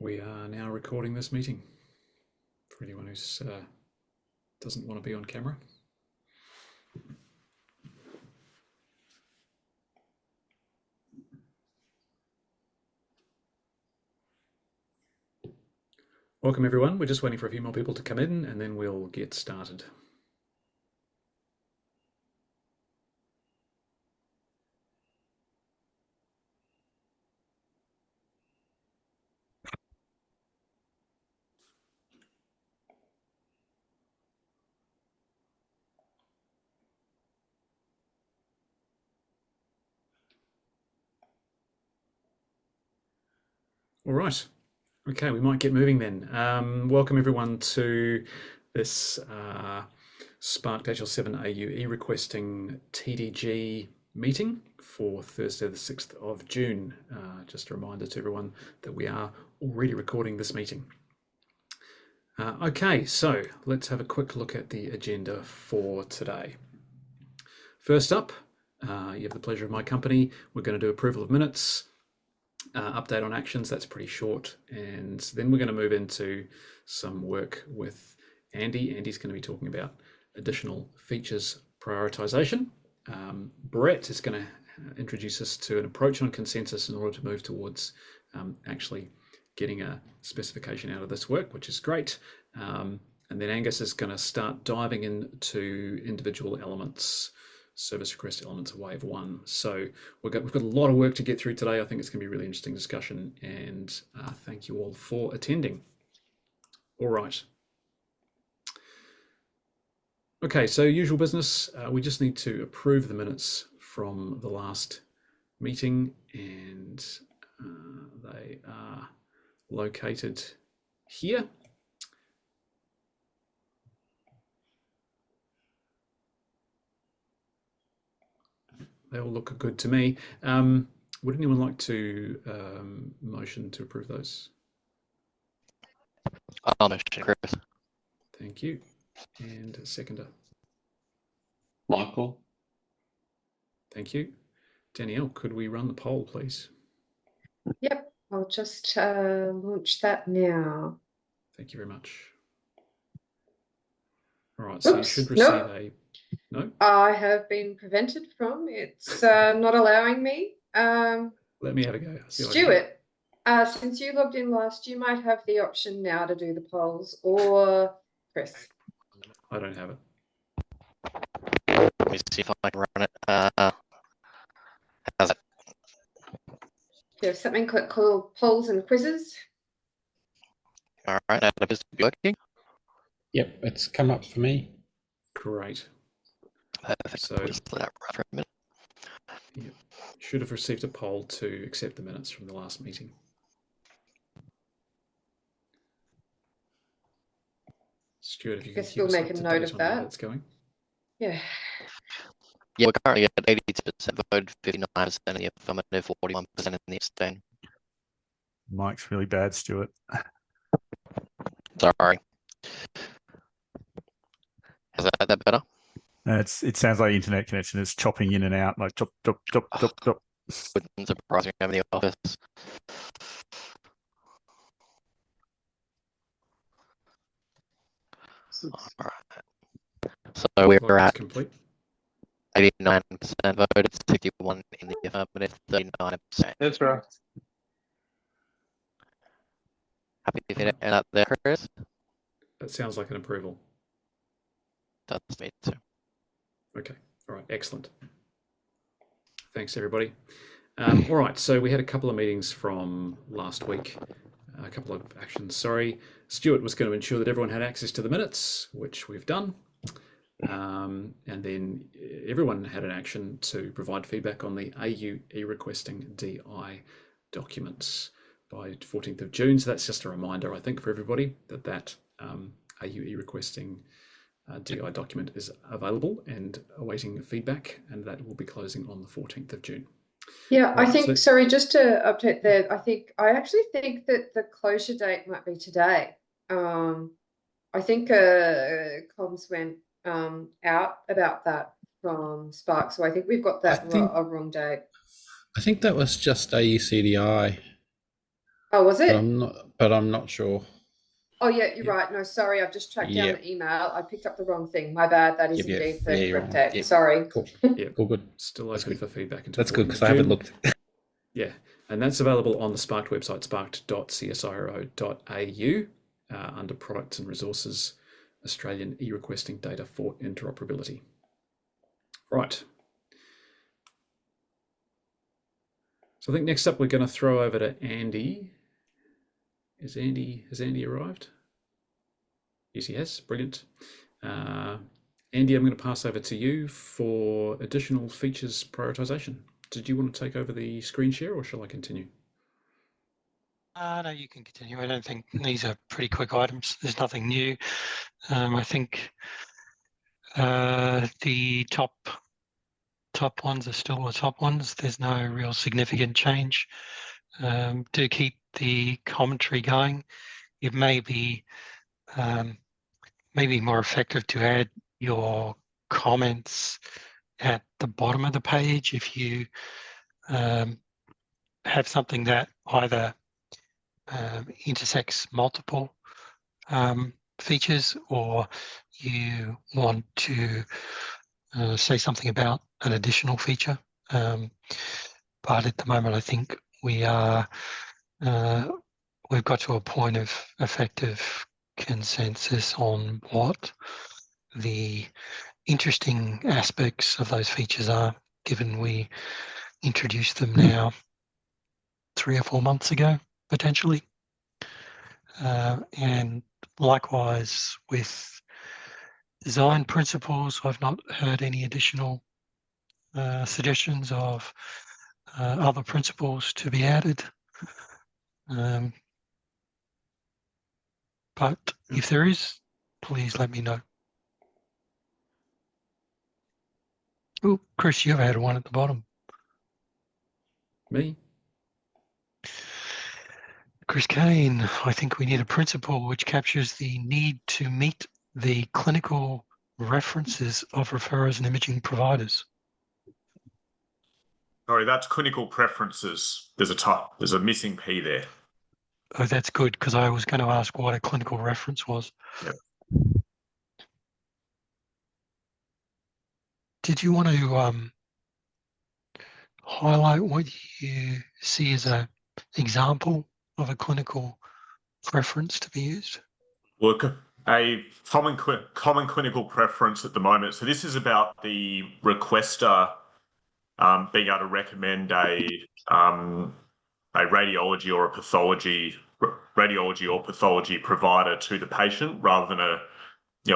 We are now recording this meeting for anyone who doesn't want to be on camera. Welcome everyone. We're just waiting for a few more people to come in and then we'll get started. All right. Okay, we might get moving then. Welcome everyone to this Spark HL7 AU eRequesting TDG meeting for Thursday the 6th of June. Just a reminder to everyone that we are already recording this meeting. Okay, so let's have a quick look at the agenda for today. First up, you have the pleasure of my company. We're going to do approval of minutes. Update on actions, that's pretty short, and then we're going to move into some work with Andy. Andy's going to be talking about additional features prioritization. Brett is going to introduce us to an approach on consensus in order to move towards actually getting a specification out of this work, which is great. And then Angus is going to start diving into individual elements, service request elements of wave one. So we've got a lot of work to get through today. I think it's going to be a really interesting discussion, and thank you all for attending. All right. Okay, so usual business, we just need to approve the minutes from the last meeting, and they are located here. They all look good to me. Would anyone like to motion to approve those? I'll motion, Chris. Thank you. And a seconder. Michael. Thank you. Danielle, could we run the poll, please? Yep, I'll just launch that now. Thank you very much. All right, so you should receive a... No? I have been prevented from. It's not allowing me. Let me have a go. Stuart, since you logged in last, you might have the option now to do the polls, or Chris. I don't have it. Let me see if I can run it. How's it? You have something called polls and quizzes. All right, that appears to be working. Yep, it's come up for me. Great. Perfect. So We'll just let that run for a minute. You should have received a poll to accept the minutes from the last meeting. Stuart, if you can we'll make a note of that. That's going. Yeah. Yeah, we're currently at 82% voted, 59% in the affirmative, 41% in the abstain. Mike's really bad, Stuart. Sorry. Is that better? It sounds like internet connection is chopping in and out, like chop, chop, chop, chop, chop. Wouldn't surprise me over the office. All right. So we're at complete. 89% voted, 61 in the affirmative, 39%. That's right. Happy to get it out there, Chris? That sounds like an approval. Does me too. Okay. All right. Excellent. Thanks, everybody. All right. So we had a couple of meetings from last week, a couple of actions. Sorry. Stuart was going to ensure that everyone had access to the minutes, which we've done. And then everyone had an action to provide feedback on the AU eRequesting DI documents by 14th of June. So that's just a reminder, I think, for everybody that AU eRequesting DI document is available and awaiting feedback, and that will be closing on the 14th of June. Yeah, right, I think, sorry, just to update there, I actually think that the closure date might be today. I think comms went out about that from Spark, so I think we've got that a wrong date. I think that was just AUCDI. Oh, was But it? I'm not sure. Oh, yeah, you're Yep. right. No, sorry, I've just tracked down Yep. the email. I picked up the wrong thing. My bad. That is Yep, yep. indeed Yeah, the you're correct on. date. Yep. Sorry. Cool. Yep. All good. Still That's open good. for feedback until That's good 14th because of I haven't June. looked. Yeah, and that's available on the Sparked website, sparked.csiro.au, under Products and Resources, Australian eRequesting Data for Interoperability. Right. So I think next up we're going to throw over to Andy. Has Andy arrived? Yes, he has. Brilliant. Andy, I'm going to pass over to you for additional features prioritization. Did you want to take over the screen share, or shall I continue? No, you can continue. I don't think these are pretty quick items. There's nothing new. I think the top ones are still the top ones. There's no real significant change. Do keep the commentary going. It may be more effective to add your comments at the bottom of the page if you have something that either intersects multiple features, or you want to say something about an additional feature. But at the moment, I think we've got to a point of effective consensus on what the interesting aspects of those features are, given we introduced them now 3 or 4 months ago, potentially. And likewise with design principles, I've not heard any additional suggestions of other principles to be added. But if there is, please let me know. Oh, Chris, you've had one at the bottom. Me? Chris Kane, I think we need a principle which captures the need to meet the clinical references of referrers and imaging providers. Sorry, that's clinical preferences. There's a missing P there. Oh, that's good, because I was going to ask what a clinical reference was. Yep. Did you want to highlight what you see as an example of a clinical preference to be used? Look, a common clinical preference at the moment. So this is about the requester being able to recommend a radiology or pathology provider to the patient, rather than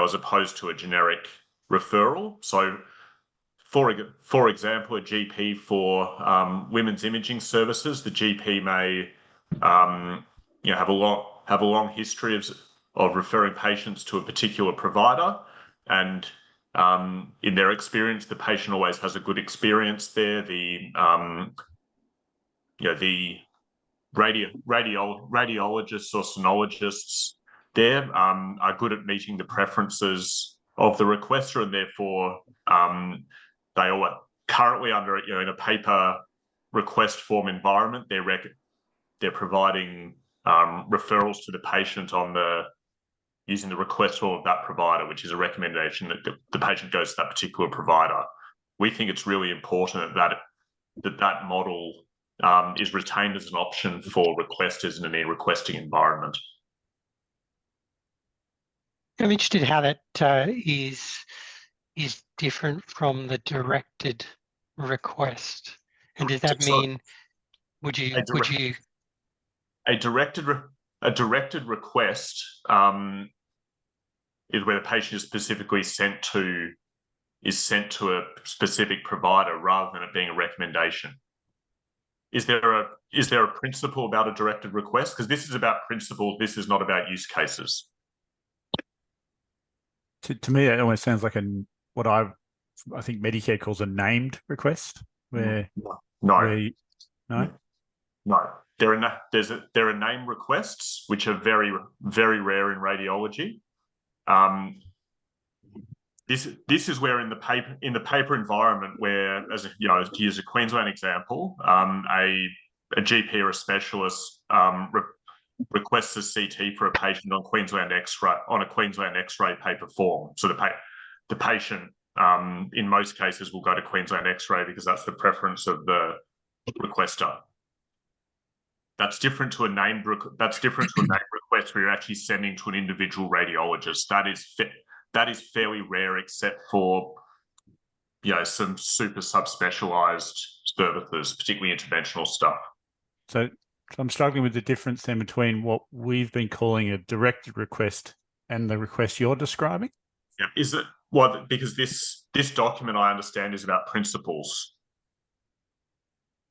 as opposed to a generic referral. So, for example, a GP for women's imaging services, the GP may have a long history of referring patients to a particular provider, and in their experience, the patient always has a good experience there. The radiologists or sonologists there are good at meeting the preferences of the requester, and therefore they are currently under in a paper request form environment. They're providing referrals to the patient using the request form of that provider, which is a recommendation that the patient goes to that particular provider. We think it's really important that model is retained as an option for requesters in an eRequesting environment. I'm interested how that is different from the directed request, and does that mean a directed request is where the patient is specifically sent to a specific provider rather than it being a recommendation? Is there a principle about a directed request? Because this is about principles. This is not about use cases. To me, it almost sounds like what I think Medicare calls a named request, where No. There are name requests which are very, very rare in radiology. This is where in the paper environment, where, to use a Queensland example, a a GP or a specialist requests a CT for a patient on Queensland X-ray on a Queensland X-ray paper form. So the patient in most cases will go to Queensland X-ray because that's the preference of the requester. That's different to a named request where you're actually sending to an individual radiologist. That is fairly rare, except for some super subspecialized services, particularly interventional stuff. So I'm struggling with the difference then between what we've been calling a directed request and the request you're describing. Yeah, is it well because this document I understand is about principles.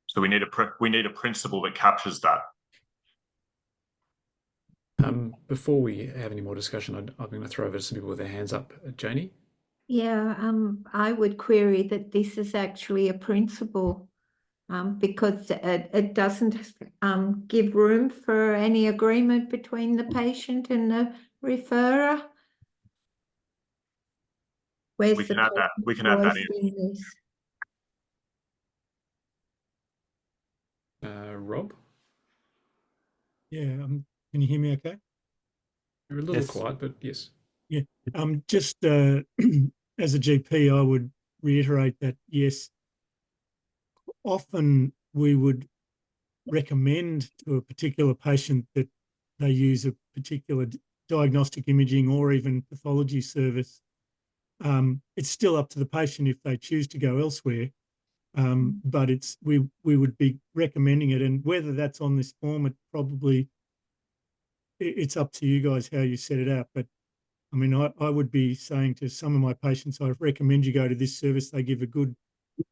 So we need a principle that captures that. Before we have any more discussion, I'm going to throw over to some people with their hands up. Janie? Yeah, I would query that this is actually a principle because it doesn't give room for any agreement between the patient and the referrer. We can add that. We can add that in. Rob? Yeah, can you hear me okay? You're a little quiet, but yes. Yeah, just as a GP, I would reiterate that, yes, often we would recommend to a particular patient that they use a particular diagnostic imaging or even pathology service. It's still up to the patient if they choose to go elsewhere, but we would be recommending it, and whether that's on this form, it's up to you guys how you set it out. But I mean, I would be saying to some of my patients, I recommend you go to this service. They give a good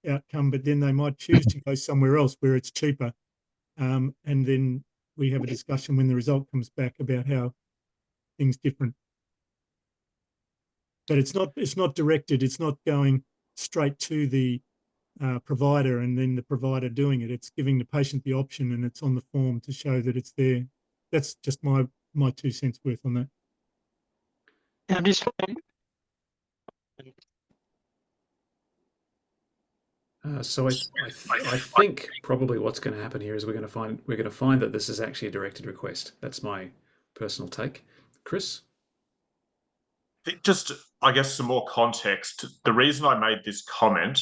outcome, but then they might choose to go somewhere else where it's cheaper. And then we have a discussion when the result comes back about how things different. But it's not directed. It's not going straight to the provider and then the provider doing it. It's giving the patient the option, and it's on the form to show that it's there. That's just my 2 cents worth on that. I'm just So I think probably what's going to happen here is we're going to find that this is actually a directed request. That's my personal take. Chris? Just, I guess, some more context. The reason I made this comment,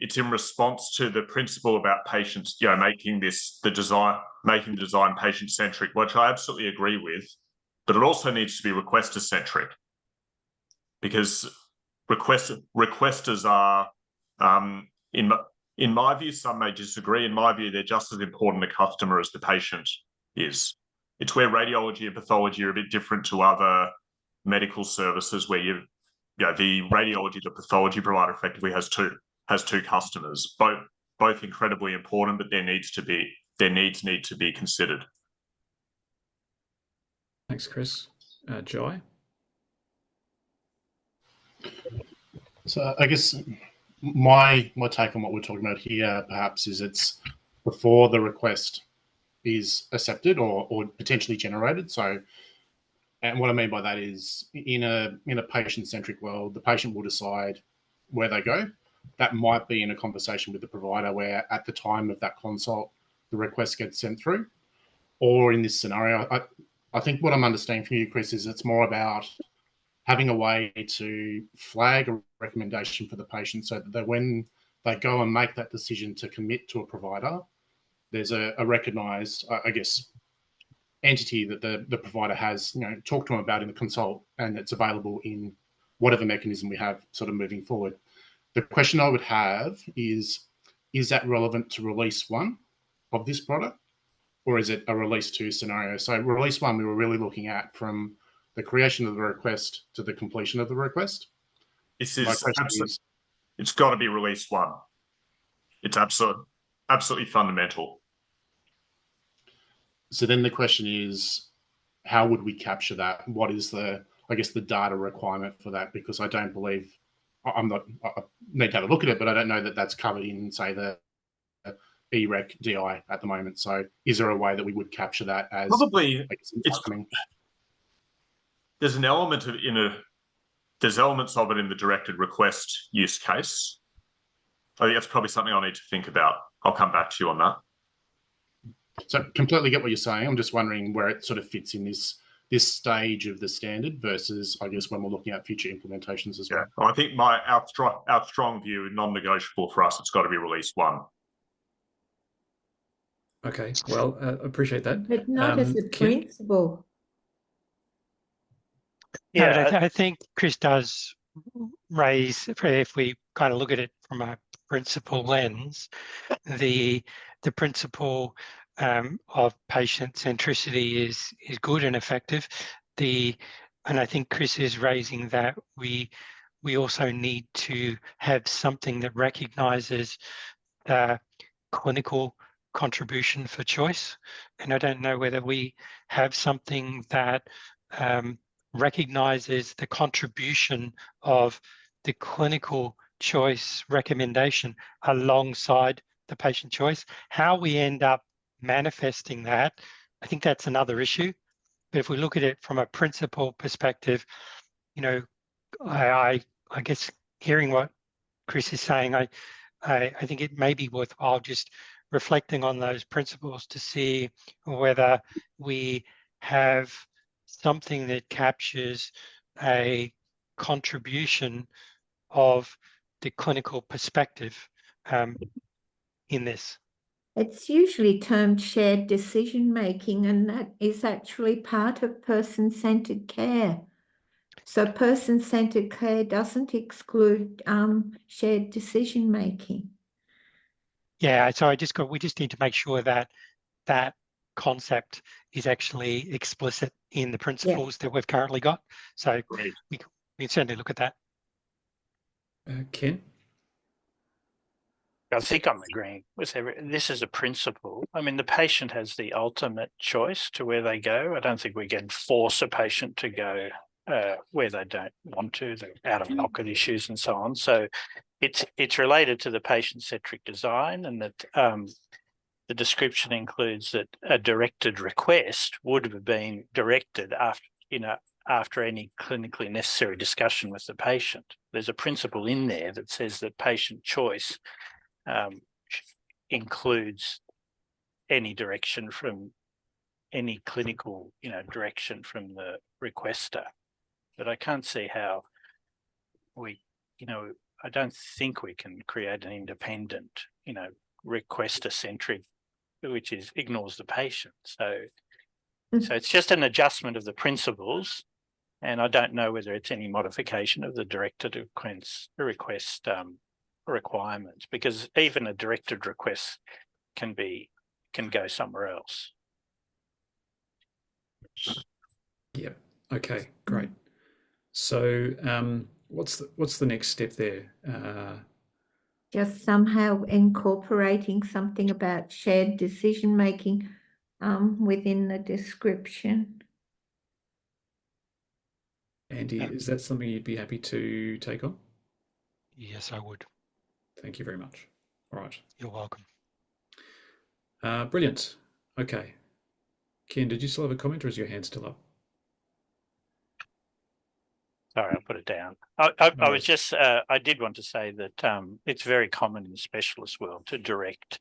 it's in response to the principle about patients, making the design patient-centric, which I absolutely agree with, but it also needs to be requester-centric, because requesters are, in my view, some may disagree. In my view, they're just as important a customer as the patient is. It's where radiology and pathology are a bit different to other medical services, where the radiology, the pathology provider effectively has two customers, both incredibly important, but their needs need to be considered. Thanks, Chris. Jai? So I guess my take on what we're talking about here perhaps is it's before the request is accepted or potentially generated. So, and what I mean by that is in a patient-centric world, the patient will decide where they go. That might be in a conversation with the provider where at the time of that consult, the request gets sent through. Or in this scenario, I think what I'm understanding from you, Chris, is it's more about having a way to flag a recommendation for the patient so that when they go and make that decision to commit to a provider, there's a recognised, I guess, entity that the provider has, talked to them about in the consult, and it's available in whatever mechanism we have sort of moving forward. The question I would have is that relevant to release 1 of this product, or is it a release 2 scenario? So release 1, we were really looking at from the creation of the request to the completion of the request. It's got to be release 1. It's absolutely fundamental. So then the question is, how would we capture that? What is the data requirement for that? Because I don't believe, I need to have a look at it, but I don't know that that's covered in, say, the eRec DI at the moment. So is there a way that we would capture that as probably there's an element of there's elements of it in the directed request use case. I think that's probably something I'll need to think about. I'll come back to you on that. So completely get what you're saying. I'm just wondering where it sort of fits in this stage of the standard versus, I guess, when we're looking at future implementations as well. I think our strong view, non-negotiable for us, it's got to be release 1. Okay, well, appreciate that. But not as a Ken? principle. Yeah, but I think Chris does raise, if we kind of look at it from a principle lens, the principle of patient centricity is good and effective. And I think Chris is raising that we also need to have something that recognises clinical contribution for choice. And I don't know whether we have something that recognises the contribution of the clinical choice recommendation alongside the patient choice. How we end up manifesting that, I think that's another issue. But if we look at it from a principle perspective, you know, I guess hearing what Chris is saying, I think it may be worthwhile just reflecting on those principles to see whether we have something that captures a contribution of the clinical perspective in this. It's usually termed shared decision making, and that is actually part of person-centered care. So person-centered care doesn't exclude shared decision making. Yeah, so we just need to make sure that that concept is actually explicit in the principles that we've currently got. So we can certainly look at that. Ken? I think I'm agreeing with this is a principle. I mean, the patient has the ultimate choice to where they go. I don't think we can force a patient to go where they don't want to, the out-of-pocket issues and so on. So it's related to the patient-centric design, and that the description includes that a directed request would have been directed after any clinically necessary discussion with the patient. There's a principle in there that says that patient choice includes any direction from any clinical, direction from the requester. But I can't see how I don't think we can create an independent, requester-centric, which ignores the patient. So it's just an adjustment of the principles, and I don't know whether it's any modification of the directed request requirements, because even a directed request can go somewhere else. Yeah. Okay. Great. So, what's the next step there? Just somehow incorporating something about shared decision making within the description. Andy, is that something you'd be happy to take on? Yes, I would. Thank you very much. All right. You're welcome. Brilliant. Okay. Ken, did you still have a comment, or is your hand still up? Sorry, I'll put it down. I was just, I did want to say that it's very common in the specialist world to direct,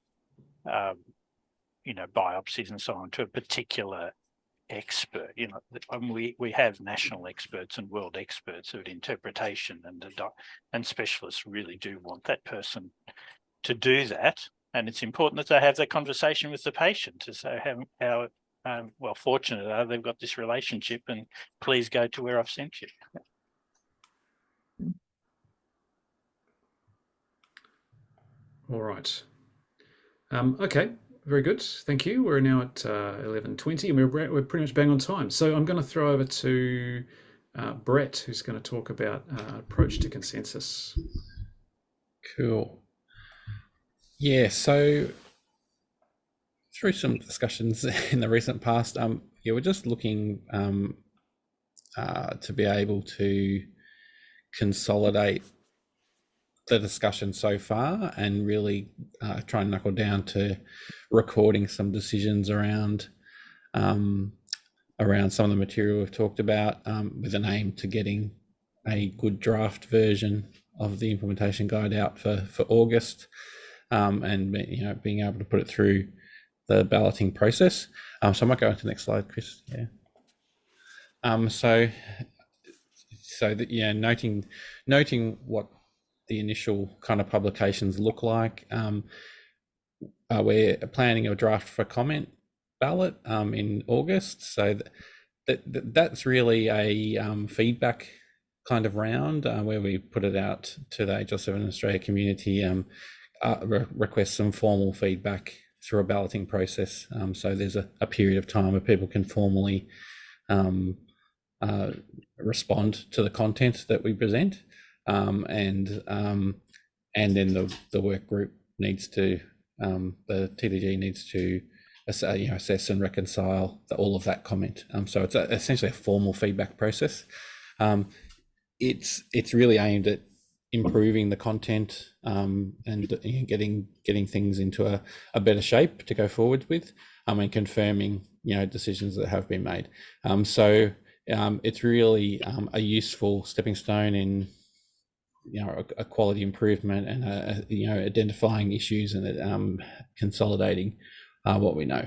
biopsies and so on to a particular expert. We have national experts and world experts at interpretation, and specialists really do want that person to do that. And it's important that they have that conversation with the patient to say how fortunate they've got this relationship, and please go to where I've sent you. All right. Okay, very good. Thank you. We're now at 11:20, and we're pretty much bang on time. So I'm going to throw over to Brett, who's going to talk about approach to consensus. Cool. Yeah, so through some discussions in the recent past, we're just looking to be able to consolidate the discussion so far and really try and knuckle down to recording some decisions around some of the material we've talked about, with an aim to getting a good draft version of the implementation guide out for August, and being able to put it through the balloting process. So I might go into the next slide, Chris. Yeah. So that, yeah, noting what the initial kind of publications look like. We're planning a draft for comment ballot in August. So that's really a feedback kind of round where we put it out to the HL7 Australia community, request some formal feedback through a balloting process. So there's a period of time where people can formally respond to the content that we present, and then the work group needs to, the TDG needs to assess and reconcile all of that comment. So it's essentially a formal feedback process. It's really aimed at improving the content and getting things into a better shape to go forward with, and confirming decisions that have been made. So it's really a useful stepping stone in a quality improvement and identifying issues and consolidating what we know.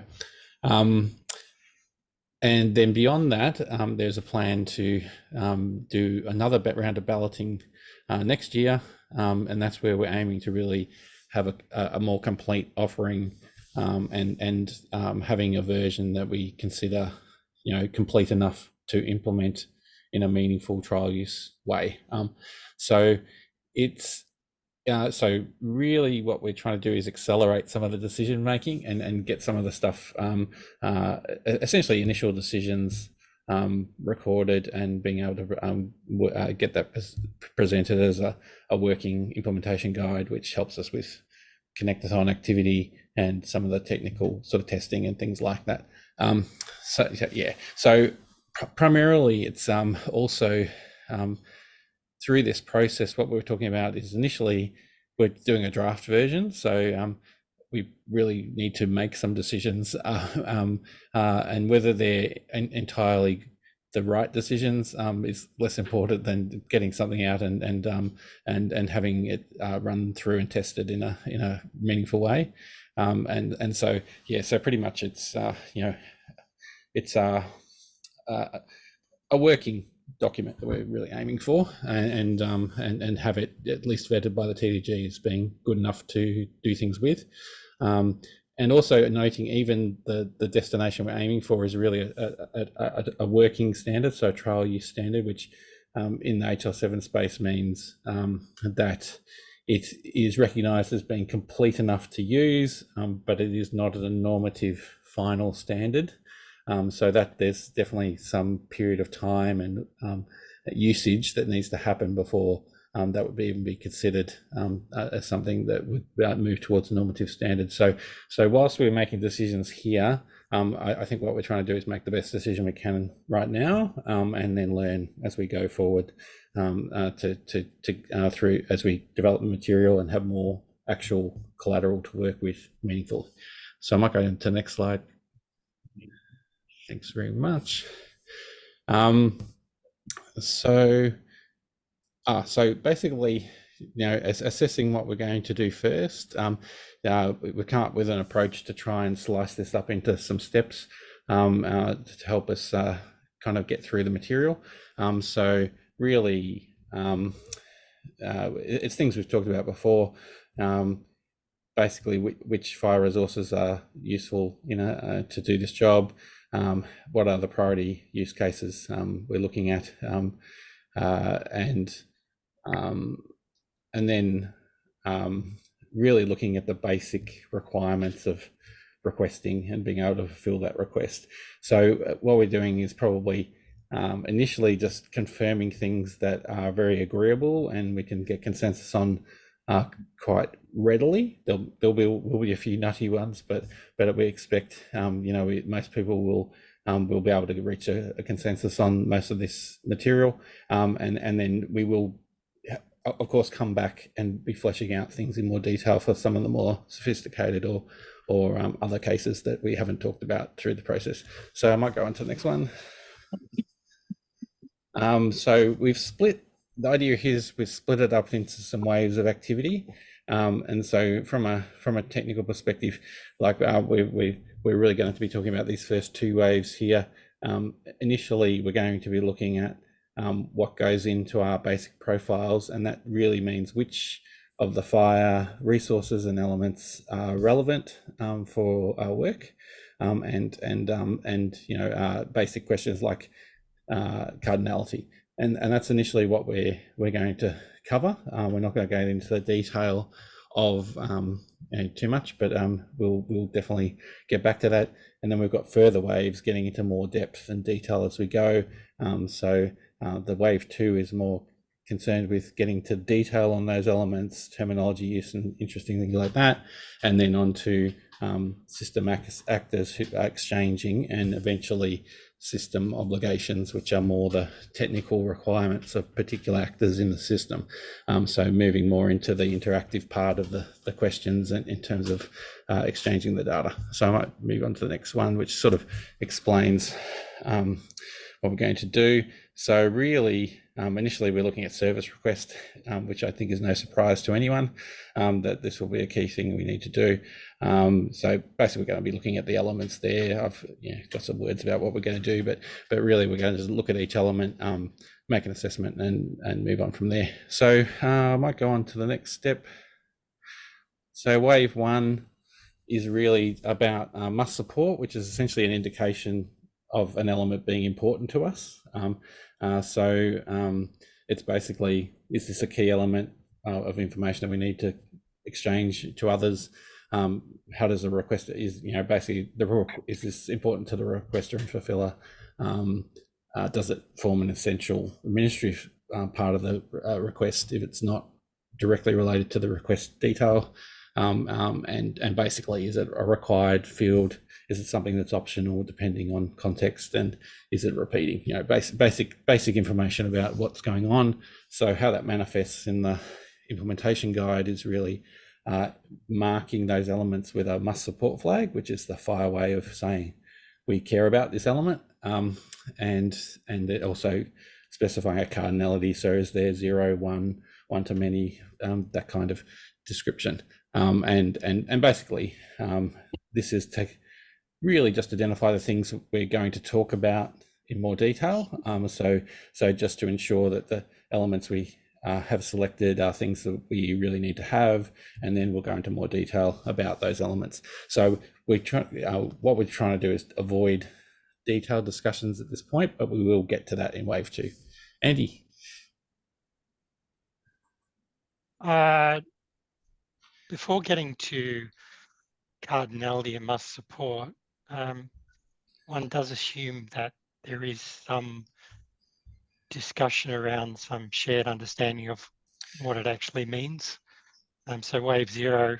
And then beyond that, there's a plan to do another round of balloting next year, and that's where we're aiming to really have a more complete offering, and having a version that we consider complete enough to implement in a meaningful trial use way. So it's so really what we're trying to do is accelerate some of the decision making and get some of the stuff, essentially initial decisions, recorded, and being able to get that presented as a working implementation guide, which helps us with connectathon activity and some of the technical sort of testing and things like that. So primarily it's also through this process, what we're talking about is initially we're doing a draft version. So we really need to make some decisions, and whether they're entirely the right decisions is less important than getting something out and having it run through and tested in a meaningful way. And so so pretty much it's it's a working document that we're really aiming for, and have it at least vetted by the TDG as being good enough to do things with. And also noting even the destination we're aiming for is really a working standard, so a trial use standard, which in the HL7 space means that it is recognised as being complete enough to use, but it is not a normative final standard. So that there's definitely some period of time and usage that needs to happen before that would even be considered as something that would move towards a normative standard. So whilst we're making decisions here, I think what we're trying to do is make the best decision we can right now, and then learn as we go forward through as we develop the material and have more actual collateral to work with meaningfully. So I might go into the next slide. Thanks very much. So basically, assessing what we're going to do first, we come up with an approach to try and slice this up into some steps to help us kind of get through the material. So really, it's things we've talked about before. Basically, which FHIR resources are useful, to do this job. What are the priority use cases we're looking at, and then really looking at the basic requirements of requesting and being able to fulfill that request. So what we're doing is probably initially just confirming things that are very agreeable and we can get consensus on quite readily. Will be a few nutty ones, but we expect most people will be able to reach a consensus on most of this material, and then we will of course come back and be fleshing out things in more detail for some of the more sophisticated or other cases that we haven't talked about through the process. So I might go on to the next one. So we've split. The idea here is we've split it up into some waves of activity. And so from a technical perspective, like we're really going to be talking about these first two waves here. Initially, we're going to be looking at what goes into our basic profiles, and that really means which of the FHIR resources and elements are relevant for our work, and basic questions like cardinality, and that's initially what we're going to cover. We're not going to go into the detail of too much, but we'll definitely get back to that. And then we've got further waves getting into more depth and detail as we go. So the wave 2 is more concerned with getting to detail on those elements, terminology use, and interesting things like that, and then on to system actors who are exchanging, and eventually system obligations, which are more the technical requirements of particular actors in the system. So moving more into the interactive part of the questions and in terms of exchanging the data. So I might move on to the next one, which sort of explains what we're going to do. So really, initially we're looking at ServiceRequest, which I think is no surprise to anyone, that this will be a key thing we need to do. So basically we're going to be looking at the elements there. I've got some words about what we're going to do, but really we're going to just look at each element, make an assessment, and move on from there. So I might go on to the next step. So wave 1 is really about must support, which is essentially an indication of an element being important to us. It's basically, is this a key element of information that we need to exchange to others? How does the requester, basically, is this important to the requester and fulfiller? Does it form an essential administrative part of the request if it's not directly related to the request detail? And basically, is it a required field? Is it something that's optional depending on context? And is it repeating? Basic information about what's going on. So how that manifests in the implementation guide is really marking those elements with a must support flag, which is the FHIR way of saying we care about this element, and it also specifying a cardinality. So is there 0, 1, 1 to many, that kind of description. And basically, this is to really just identify the things we're going to talk about in more detail. So just to ensure that the elements we have selected are things that we really need to have, and then we'll go into more detail about those elements. So what we're trying to do is avoid detailed discussions at this point, but we will get to that in wave 2. Andy. Before getting to cardinality and must support, one does assume that there is some discussion around some shared understanding of what it actually means. So wave 0,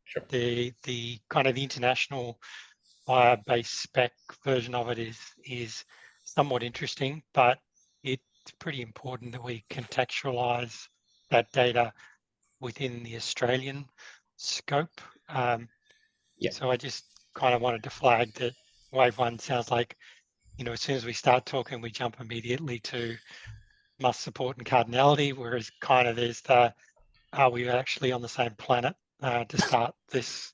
sure. the kind of the international FHIR-based spec version of it is somewhat interesting, but it's pretty important that we contextualize that data within the Australian scope. So I just kind of wanted to flag that wave 1 sounds like, as soon as we start talking, we jump immediately to must support and cardinality, whereas kind of there's the, are we actually on the same planet to start this?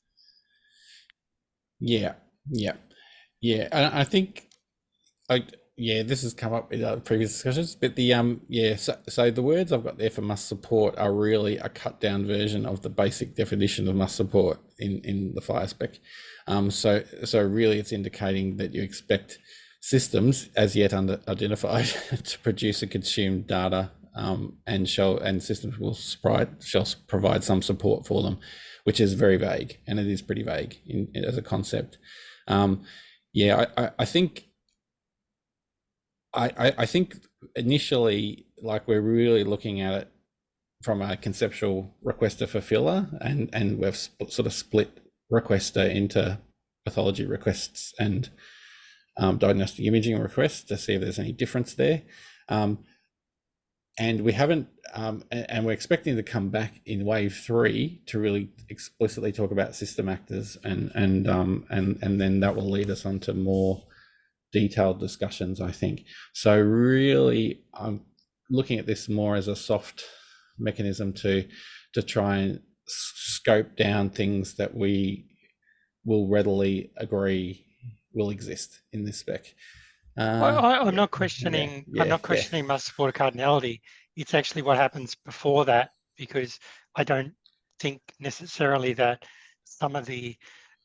Yeah. And I think, this has come up in previous discussions, but so the words I've got there for must support are really a cut down version of the basic definition of must support in the FHIR spec. So really it's indicating that you expect systems as yet identified to produce and consume data, and systems shall provide some support for them, which is very vague, and it is pretty vague as a concept. I think initially, like, we're really looking at it from a conceptual requester fulfiller, and we've sort of split requester into pathology requests and diagnostic imaging requests to see if there's any difference there. And we haven't, and we're expecting to come back in wave 3 to really explicitly talk about system actors, and then that will lead us on to more detailed discussions, I think. So really, I'm looking at this more as a soft mechanism to try and scope down things that we will readily agree will exist in this spec. I'm not questioning. I'm not questioning must support cardinality. It's actually what happens before that, because I don't think necessarily that some of the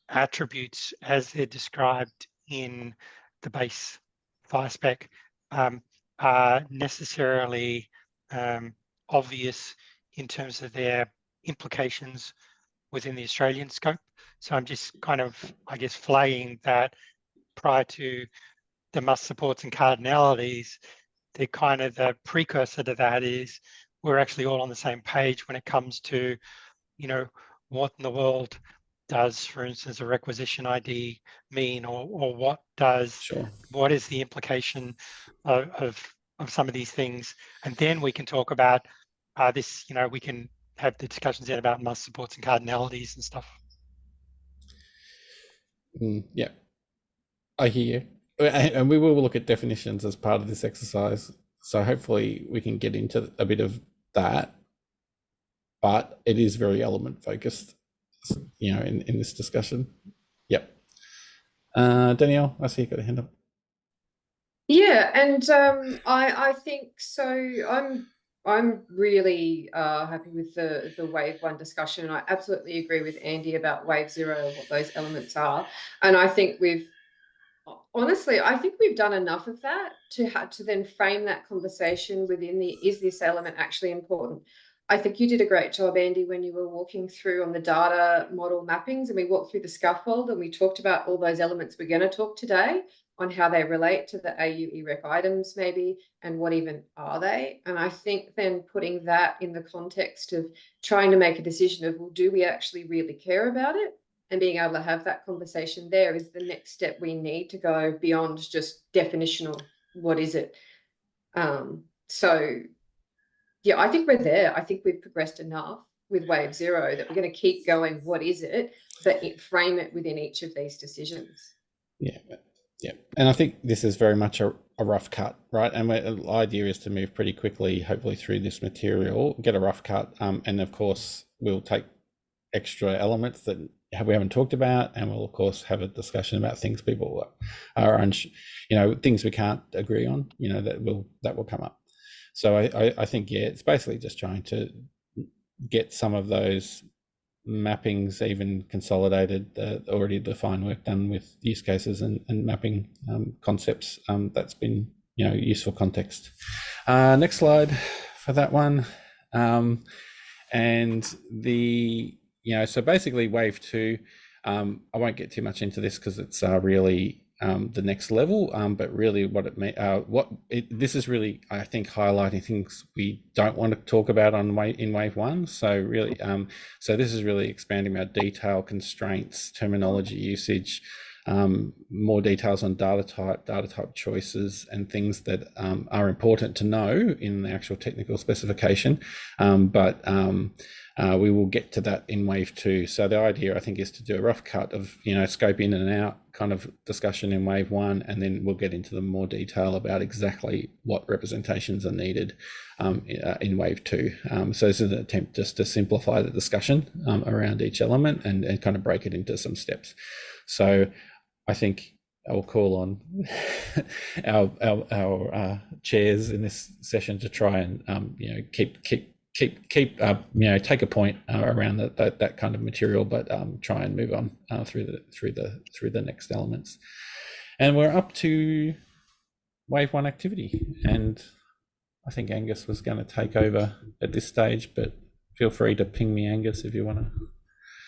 attributes as they're described in the base FHIR spec are necessarily obvious in terms of their implications within the Australian scope. So I'm just kind of, I guess, flagging that prior to the must supports and cardinalities, they're kind of the precursor to that is we're actually all on the same page when it comes to, you know, what in the world does, for instance, a requisition ID mean, or what does, what is the implication of some of these things, and then we can talk about this. You know, we can have the discussions then about must supports and cardinalities and stuff. Yeah, I hear you. And we will look at definitions as part of this exercise. So hopefully we can get into a bit of that, but it is very element focused, you know, in this discussion. Yep. Danielle, I see you got a hand up. Yeah, and I think so. I'm really happy with the wave one discussion, and I absolutely agree with Andy about wave zero, what those elements are. And I think honestly, I think we've done enough of that to then frame that conversation within is this element actually important? I think you did a great job, Andy, when you were walking through on the data model mappings, and we walked through the scaffold and we talked about all those elements we're going to talk today on how they relate to the AU eRec items maybe, and what even are they. And I think then putting that in the context of trying to make a decision of, well, do we actually really care about it? And being able to have that conversation there is the next step we need to go beyond just definitional. What is it? So yeah, I think we're there. I think we've progressed enough with wave zero that we're going to keep going. What is it? But frame it within each of these decisions. Yeah. Yeah, and I think this is very much a rough cut, right? And the idea is to move pretty quickly, hopefully through this material, get a rough cut, and of course we'll take extra elements that we haven't talked about, and we'll of course have a discussion about things people are you know, things we can't agree on, you know, that will come up. So I think, yeah, it's basically just trying to get some of those mappings even consolidated, already defined work done with use cases and mapping concepts. That's been, you know, useful context. Next slide for that one. And the, you know, so basically wave two, I won't get too much into this because it's really the next level, but really what it may, this is really, I think, highlighting things we don't want to talk about in wave one. So really, so this is really expanding our detail, constraints, terminology usage, more details on data type choices, and things that are important to know in the actual technical specification. But we will get to that in wave two. So the idea, I think, is to do a rough cut of, you know, scope in and out kind of discussion in wave one, and then we'll get into the more detail about exactly what representations are needed in wave two. So this is an attempt just to simplify the discussion around each element and kind of break it into some steps. So I think I will call on our chairs in this session to try and you know, keep you know, take a point around that kind of material, but try and move on through the next elements. And we're up to wave one activity, and I think Angus was going to take over at this stage, but feel free to ping me, Angus, if you want to.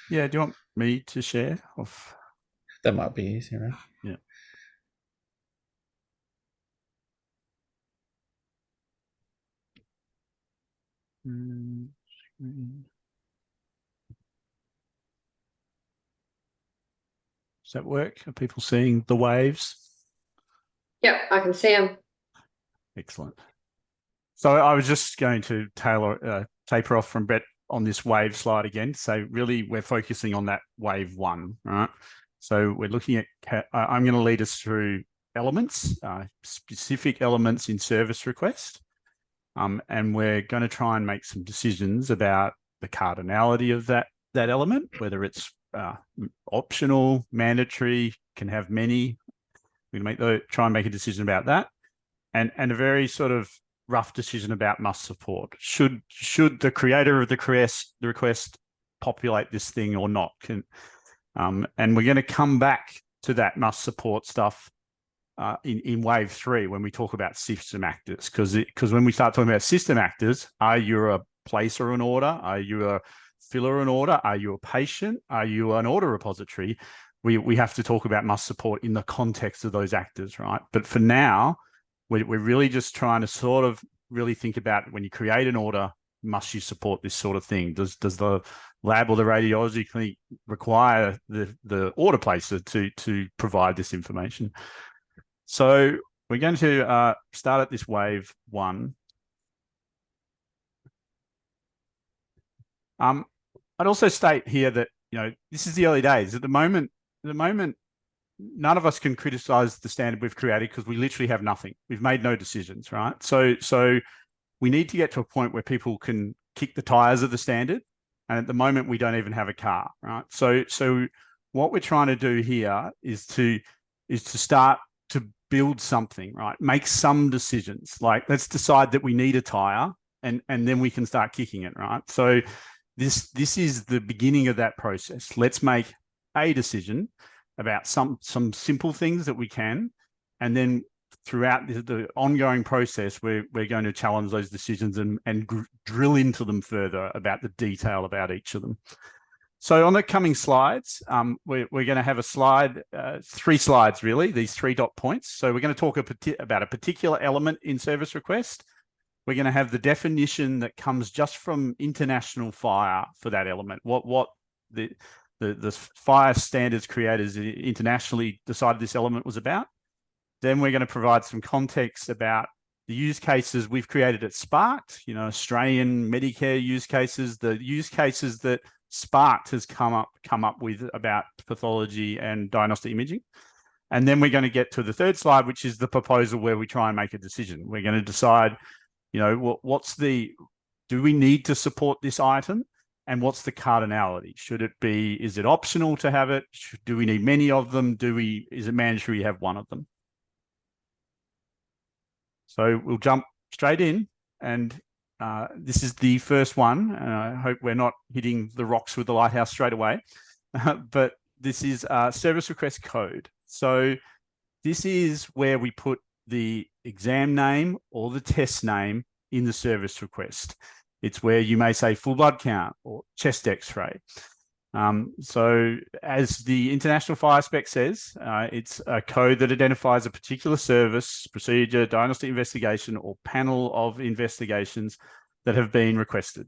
Yeah, do you want me to share? That might be easier, right? Yeah. Does that work? Are people seeing the waves? Yep, I can see them. Excellent. So I was just going to taper off from Brett on this wave slide again. So really, we're focusing on that wave one, right? So we're looking at, I'm going to lead us through elements, specific elements in ServiceRequest. And we're going to try and make some decisions about the cardinality of that element, whether it's optional, mandatory, can have many. We're going to try and make a decision about that, and a very sort of rough decision about must support. Should the creator of the request populate this thing or not? And we're going to come back to that must support stuff in wave 3 when we talk about system actors, because when we start talking about system actors, are you a placer an order? Are you a filler an order? Are you a patient? Are you an order repository? We have to talk about must support in the context of those actors, right? But for now, we're really just trying to sort of really think about, when you create an order, must you support this sort of thing? Does the lab or the radiology clinic require the order placer to provide this information? So we're going to start at this wave 1. I'd also state here that, you know, this is the early days. At the moment, none of us can criticize the standard we've created because we literally have nothing. We've made no decisions, right? So we need to get to a point where people can kick the tires of the standard. And at the moment, we don't even have a car, right? So what we're trying to do here is to start to build something, right? Make some decisions. Like, let's decide that we need a tire, and then we can start kicking it, right? So this is the beginning of that process. Let's make a decision about some simple things that we can, and then throughout the ongoing process, we're going to challenge those decisions and drill into them further about the detail about each of them. So on the coming slides, we're going to have a slide, 3 slides really, these 3 dot points. So we're going to talk about a particular element in ServiceRequest. We're going to have the definition that comes just from international FHIR for that element. What the FHIR standards creators internationally decided this element was about. Then we're going to provide some context about the use cases we've created at Sparked, you know, Australian Medicare use cases, the use cases that Sparked has come up with about pathology and diagnostic imaging. And then we're going to get to the 3rd slide, which is the proposal where we try and make a decision. We're going to decide, you know, do we need to support this item? And what's the cardinality? Is it optional to have it? Do we need many of them? Is it mandatory to have one of them? So we'll jump straight in, and this is the first one. I hope we're not hitting the rocks with the lighthouse straight away, but this is ServiceRequest code. So this is where we put the exam name or the test name in the service request. It's where you may say full blood count or chest X-ray. So as the international FHIR spec says, it's a code that identifies a particular service, procedure, diagnostic investigation, or panel of investigations that have been requested.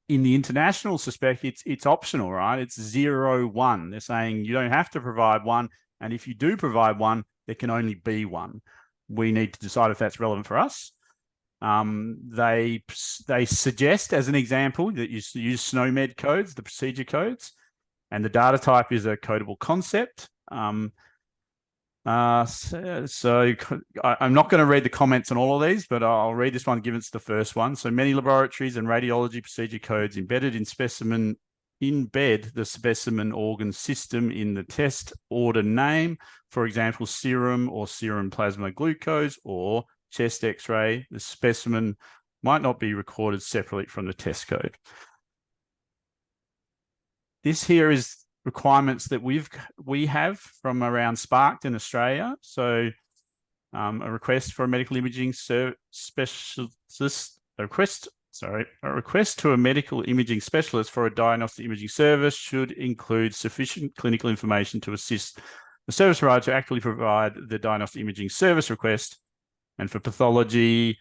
In the international spec, it's optional, right? It's 0, 1. They're saying you don't have to provide one, and if you do provide one, there can only be one. We need to decide if that's relevant for us. They suggest, as an example, that you use SNOMED codes, the procedure codes, and the data type is a codable concept. So I'm not going to read the comments on all of these, but I'll read this one given it's the first one. So many laboratories and radiology procedure codes embed the specimen organ system in the test order name, for example, serum or serum plasma glucose or chest X-ray. The specimen might not be recorded separately from the test code. This here is requirements that we have from around Sparked in Australia. So a request for a medical imaging specialist, a request to a medical imaging specialist for a diagnostic imaging service should include sufficient clinical information to assist the service provider to accurately provide the diagnostic imaging service request. And for pathology,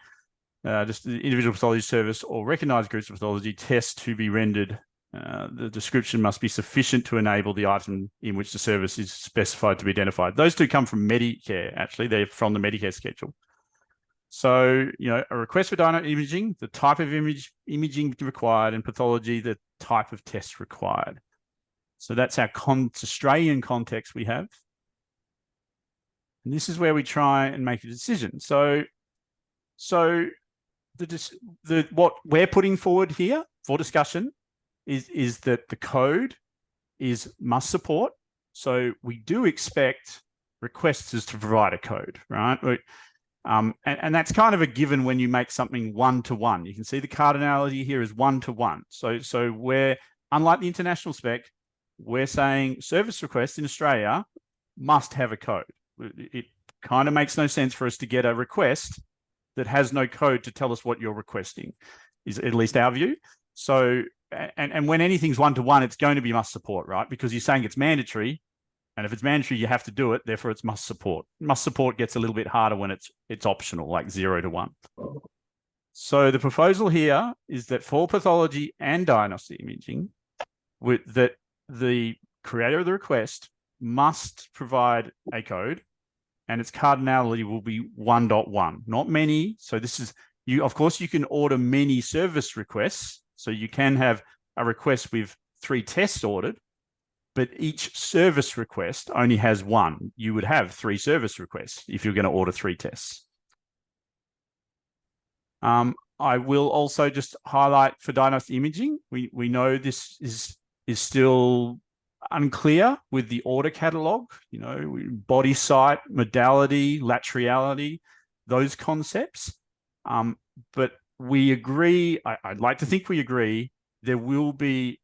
just the individual pathology service or recognized groups of pathology tests to be rendered, the description must be sufficient to enable the item in which the service is specified to be identified. Those 2 come from Medicare, actually. They're from the Medicare schedule. So, you know, a request for diagnostic imaging, the type of imaging required, and pathology, the type of test required. So that's our Australian context we have. And this is where we try and make a decision. So what we're putting forward here for discussion is that the code is must support. So we do expect requesters to provide a code, right? And that's kind of a given when you make something one-to-one. You can see the cardinality here is one-to-one. So we're, unlike the international spec, we're saying service requests in Australia must have a code. It kind of makes no sense for us to get a request that has no code to tell us what you're requesting, is at least our view. So, and when anything's one-to-one, it's going to be must support, right? Because you're saying it's mandatory. And if it's mandatory, you have to do it. Therefore, it's must support. Must support gets a little bit harder when it's optional, like 0-1. So the proposal here is that for pathology and diagnostic imaging, that the creator of the request must provide a code, and its cardinality will be 1.1, not many. So this is of course, you can order many service requests. So you can have a request with 3 tests ordered, but each service request only has 1. You would have 3 service requests if you're going to order 3 tests. I will also just highlight for diagnostic imaging, we know this is still unclear with the order catalog, body site, modality, laterality, those concepts. But we agree, I'd like to think we agree, there will be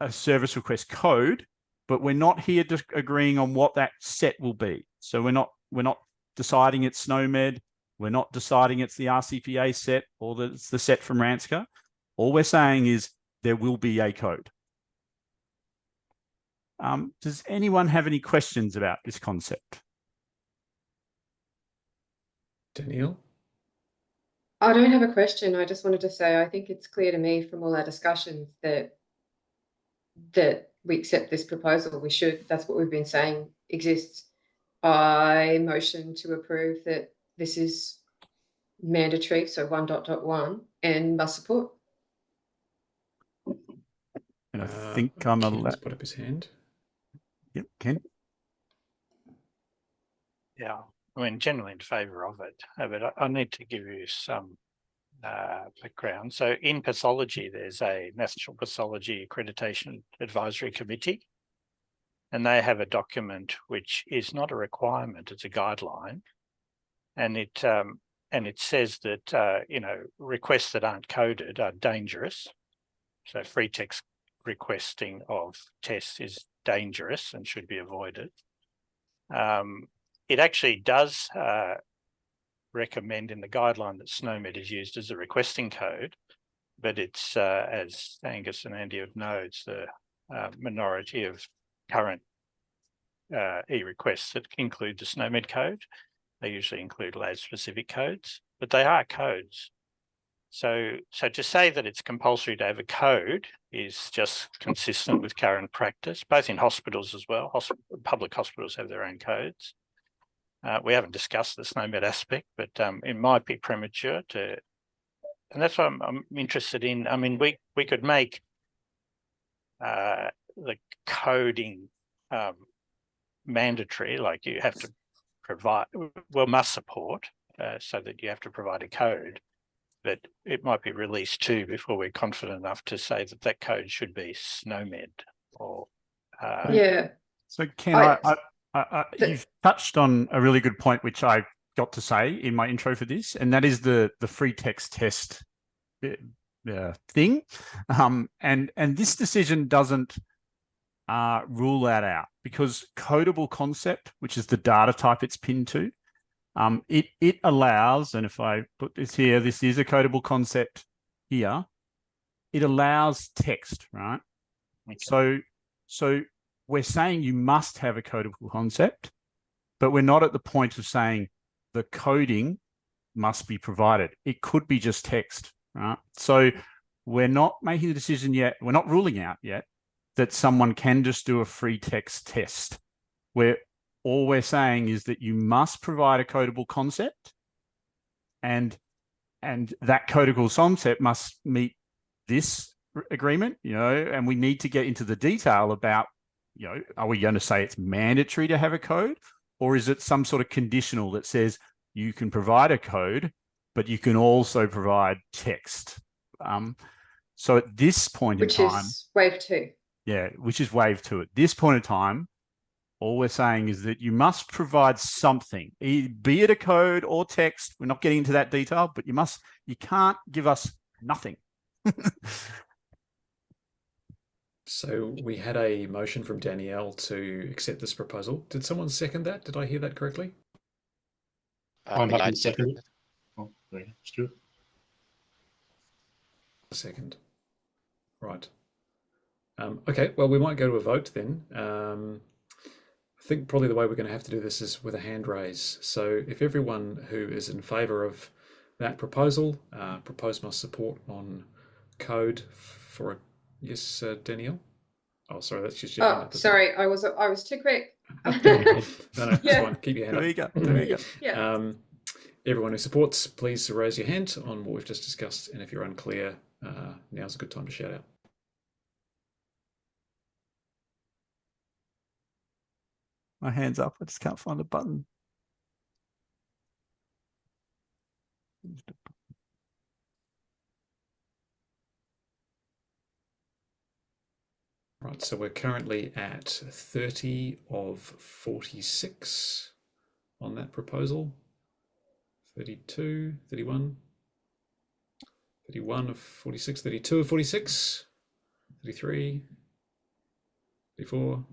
a service request code, but we're not here just agreeing on what that set will be. So we're not deciding it's SNOMED, we're not deciding it's the RCPA set or that it's the set from RANSCA. All we're saying is there will be a code. Does anyone have any questions about this concept? Danielle? I don't have a question. I just wanted to say I think it's clear to me from all our discussions that we accept this proposal. We should. That's what we've been saying exists. I motion to approve that this is mandatory, so 1.1 and must support. And I think I'm Ken's allowed. put up his hand. Yep, Ken. Yeah, I mean, generally in favour of it, but I need to give you some background. So in pathology, there's a National Pathology Accreditation Advisory Committee, and they have a document which is not a requirement, it's a guideline, and it says that requests that aren't coded are dangerous. So free text requesting of tests is dangerous and should be avoided. It actually does recommend in the guideline that SNOMED is used as a requesting code, but it's, as Angus and Andy have known, it's the minority of current eRequests that include the SNOMED code. They usually include lab-specific codes, but they are codes. So to say that it's compulsory to have a code is just consistent with current practice, both in hospitals as well. Public hospitals have their own codes. We haven't discussed the SNOMED aspect, but it might be premature to, and that's what I'm interested in. I mean, we could make the coding mandatory, like you have to provide, well, must support, so that you have to provide a code, but it might be released too before we're confident enough to say that that code should be SNOMED or. Yeah. So Ken, you've touched on a really good point, which I got to say in my intro for this, and that is the free text test thing. And this decision doesn't rule that out, because codable concept, which is the data type it's pinned to, it allows, and if I put this here, this is a codable concept here, it allows text, right? Okay. So we're saying you must have a codable concept, but we're not at the point of saying the coding must be provided. It could be just text, right? So we're not making the decision yet. We're not ruling out yet that someone can just do a free text test. All we're saying is that you must provide a codable concept, and that codable concept must meet this agreement, and we need to get into the detail about, are we going to say it's mandatory to have a code, or is it some sort of conditional that says you can provide a code, but you can also provide text? So at this point in Which time, is wave 2. yeah, which is wave 2. At this point in time, all we're saying is that you must provide something, be it a code or text. We're not getting into that detail, but you can't give us nothing. So we had a motion from Danielle to accept this proposal. Did someone second that? Did I hear that correctly? I'm happy I to second it. Oh, there you go, Stuart. Second. Right. Okay, well, we might go to a vote then. I think probably the way we're going to have to do this is with a hand raise. So if everyone who is in favour of that proposal, propose my support on code for a yes, Danielle. Oh, sorry, that's just your hand Oh, up, isn't sorry, I was too quick. no, it's Yeah. fine. Keep your hand up. There you go. Yeah. Everyone who supports, please raise your hand on what we've just discussed. And if you're unclear, now's a good time to shout out. My hand's up. I just can't find a button. Right, so we're currently at 30 of 46 on that proposal. 32, 31, 31 of 46, 32 of 46, 33, 34.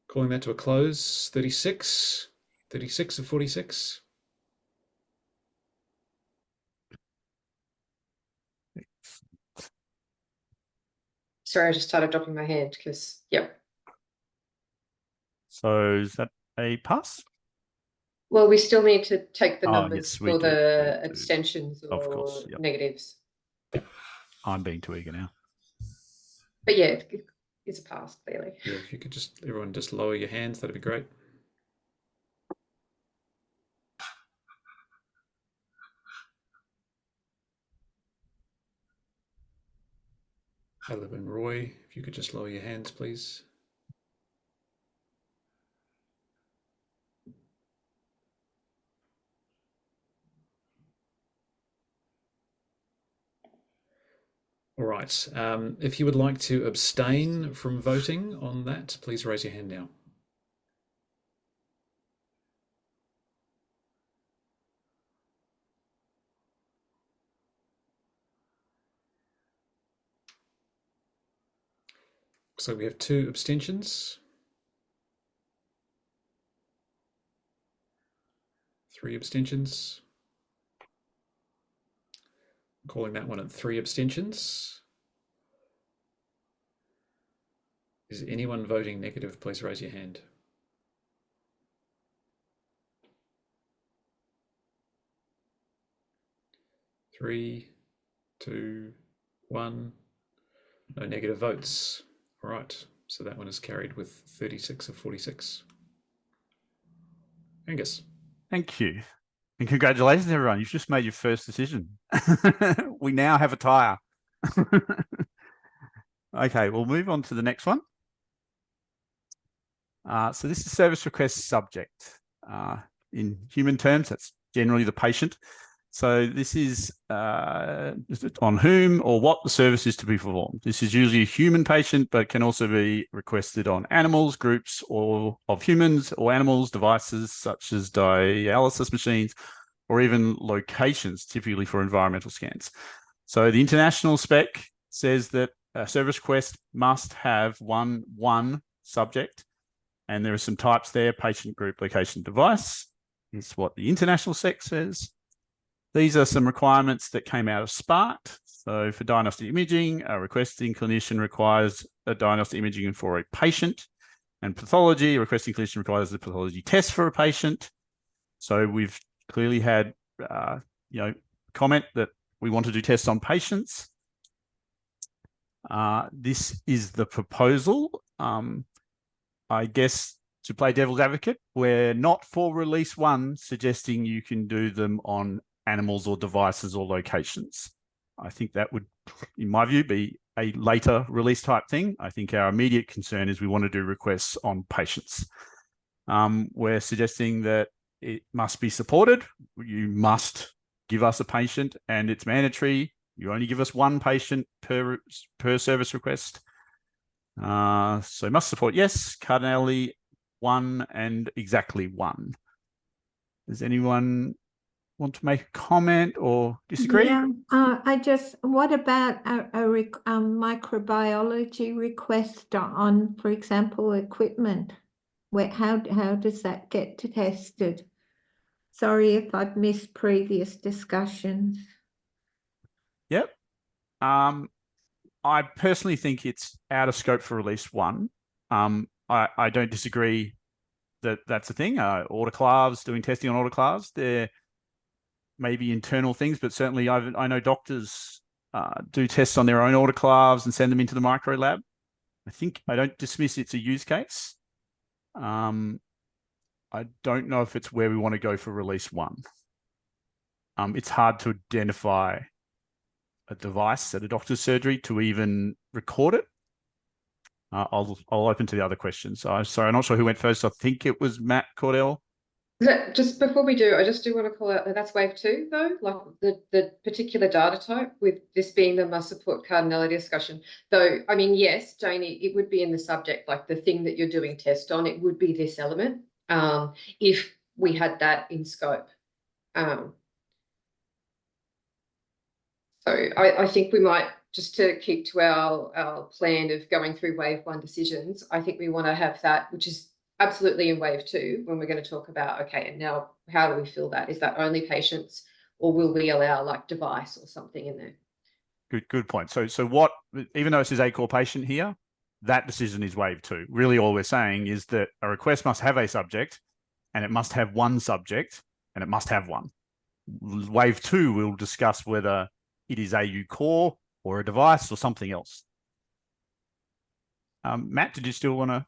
Calling that to a close, 36, 36 of 46. Sorry, I just started dropping my hand because, yep. So is that a pass? Well, we still need to take the Oh, numbers yes, we for do. the We do. abstentions Of or course, yep. negatives. I'm being too eager now. But yeah, it's a pass, clearly. Yeah, if you could everyone just lower your hands, that'd be great. Caleb and Roy, if you could just lower your hands, please. All right. If you would like to abstain from voting on that, please raise your hand now. So we have 2 abstentions. 3 abstentions. Calling that one at 3 abstentions. Is anyone voting negative? Please raise your hand. Three, 2, 1. No negative votes. All right. So that one is carried with 36 of 46. Angus. Thank you. And congratulations, everyone. You've just made your first decision. We now have a tire. Okay, we'll move on to the next one. So this is service request subject. In human terms, that's generally the patient. So this is on whom or what the service is to be performed. This is usually a human patient, but can also be requested on animals, groups, or of humans or animals, devices such as dialysis machines, or even locations, typically for environmental scans. So the international spec says that a service request must have one subject, and there are some types there: patient, group, location, device. It's what the international spec says. These are some requirements that came out of SPART. So for diagnostic imaging, a requesting clinician requires a diagnostic imaging for a patient, and pathology, a requesting clinician requires a pathology test for a patient. So we've clearly had, comment that we want to do tests on patients. This is the proposal. I guess to play devil's advocate, we're not for release 1 suggesting you can do them on animals or devices or locations. I think that would, in my view, be a later release type thing. I think our immediate concern is we want to do requests on patients. We're suggesting that it must be supported. You must give us a patient and it's mandatory. You only give us one patient per service request. So must support, yes. Cardinality 1 and exactly 1. Does anyone want to make a comment or disagree? Yeah, what about a microbiology request on, for example, equipment? How does that get tested? Sorry if I've missed previous discussions. Yep. I personally think it's out of scope for release 1. I don't disagree that that's a thing. Autoclaves, doing testing on autoclaves, they're maybe internal things, but certainly I know doctors do tests on their own autoclaves and send them into the micro lab. I don't dismiss it's a use case. I don't know if it's where we want to go for release 1. It's hard to identify a device at a doctor's surgery to even record it. I'll open to the other questions. Sorry, I'm not sure who went first. I think it was Matt Cordell. Just before we do, I just do want to call out that that's wave 2, though, like the particular data type, with this being the must support cardinality discussion. Though, I mean, yes, Janie, it would be in the subject, like the thing that you're doing test on, it would be this element, if we had that in scope. So I think we might, just to keep to our plan of going through wave 1 decisions, I think we want to have that, which is absolutely in wave 2, when we're going to talk about, okay, and now how do we fill that? Is that only patients, or will we allow like device or something in there? Good point. So what, even though it says ACOR patient here, that decision is wave 2. Really all we're saying is that a request must have a subject, and it must have one subject, and it must have one. Wave 2 will discuss whether it is AU core or a device or something else. Matt, did you still want to?